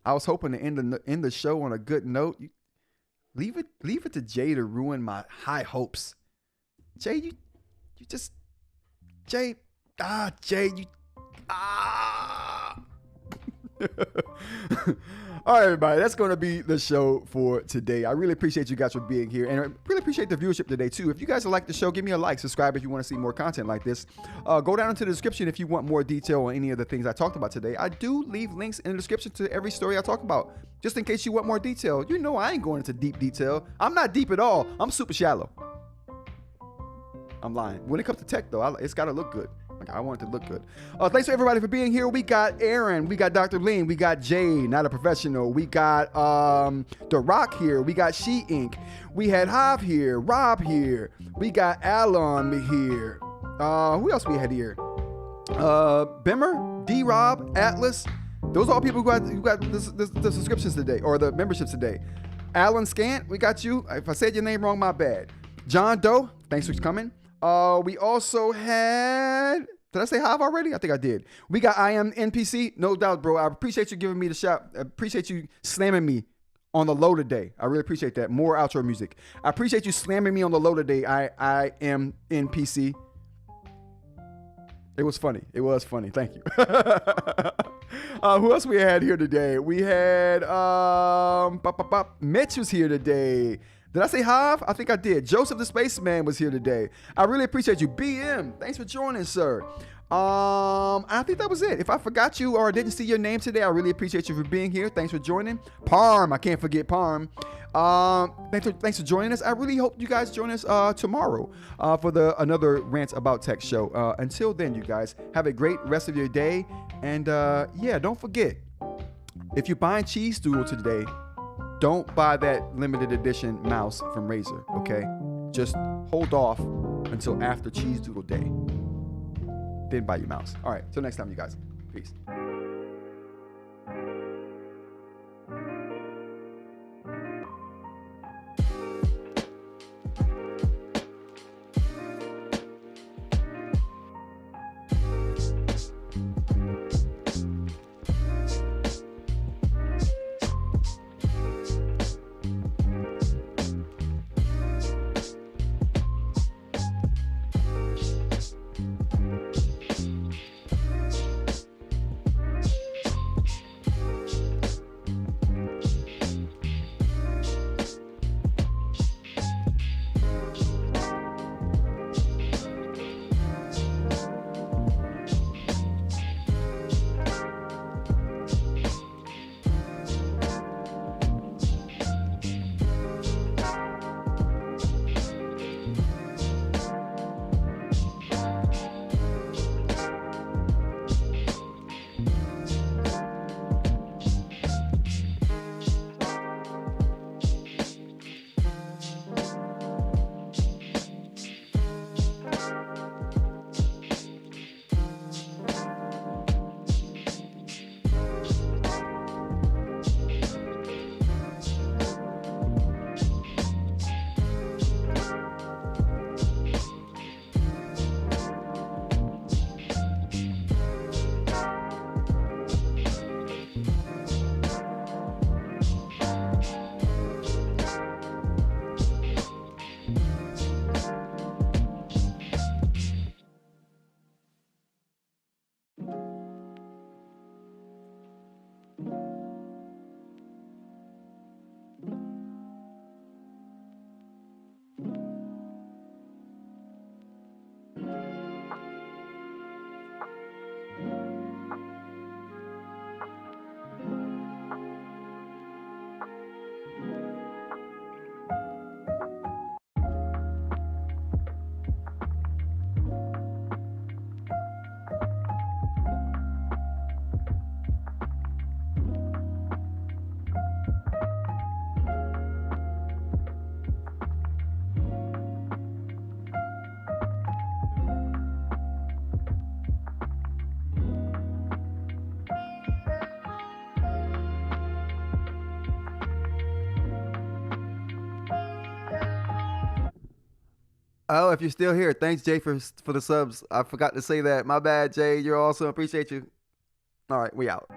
I was hoping to end the show on a good note. Leave it to Jay to ruin my high hopes. Jay, you just Jay. Jay, you. All right, everybody, that's going to be the show for today. I really appreciate you guys for being here, and I really appreciate the viewership today too. If you guys like the show, give me a like, subscribe if you want to see more content like this. Go down into the description if you want more detail on any of the things I talked about today. I do leave links in the description to every story I talk about, just in case you want more detail. You know I ain't going into deep detail. I'm not deep at all. I'm super shallow. I'm lying. When it comes to tech, though, it's got to look good. Like, I want it to look good. Thanks for everybody for being here. We got Aaron. We got Dr. Lean. We got Jay, not a professional. We got The Rock here. We got eInk. We had Hav here. Rob here. We got Alon here. Who else we had here? Bimmer, D-Rob, Atlas. Those are all people who got the subscriptions today, or the memberships today. Alan Scant, we got you. If I said your name wrong, my bad. John Doe, thanks for coming. We also had, did I say Hive already? I think I did. We got I Am NPC. No doubt, bro. I appreciate you giving me the shout. I appreciate you slamming me on the low today. I really appreciate that. More outro music. I appreciate you slamming me on the low today. I Am NPC. It was funny. It was funny. Thank you. Who else we had here today? We had Mitch was here today. Did I say Hive? I think I did. Joseph the Spaceman was here today. I really appreciate you. BM, thanks for joining, sir. I think that was it. If I forgot you or didn't see your name today, I really appreciate you for being here. Thanks for joining. Parm, I can't forget Parm. Thanks for joining us. I really hope you guys join us tomorrow for another Rants About Tech show. Until then, you guys, have a great rest of your day. And yeah, don't forget, if you're buying Cheese Doodle today, don't buy that limited edition mouse from Razer, okay? Just hold off until after Cheese Doodle Day. Then buy your mouse. All right, till next time, you guys. Peace. Oh, if you're still here, thanks, Jay, for the subs. I forgot to say that. My bad, Jay. You're awesome. Appreciate you. All right, we out.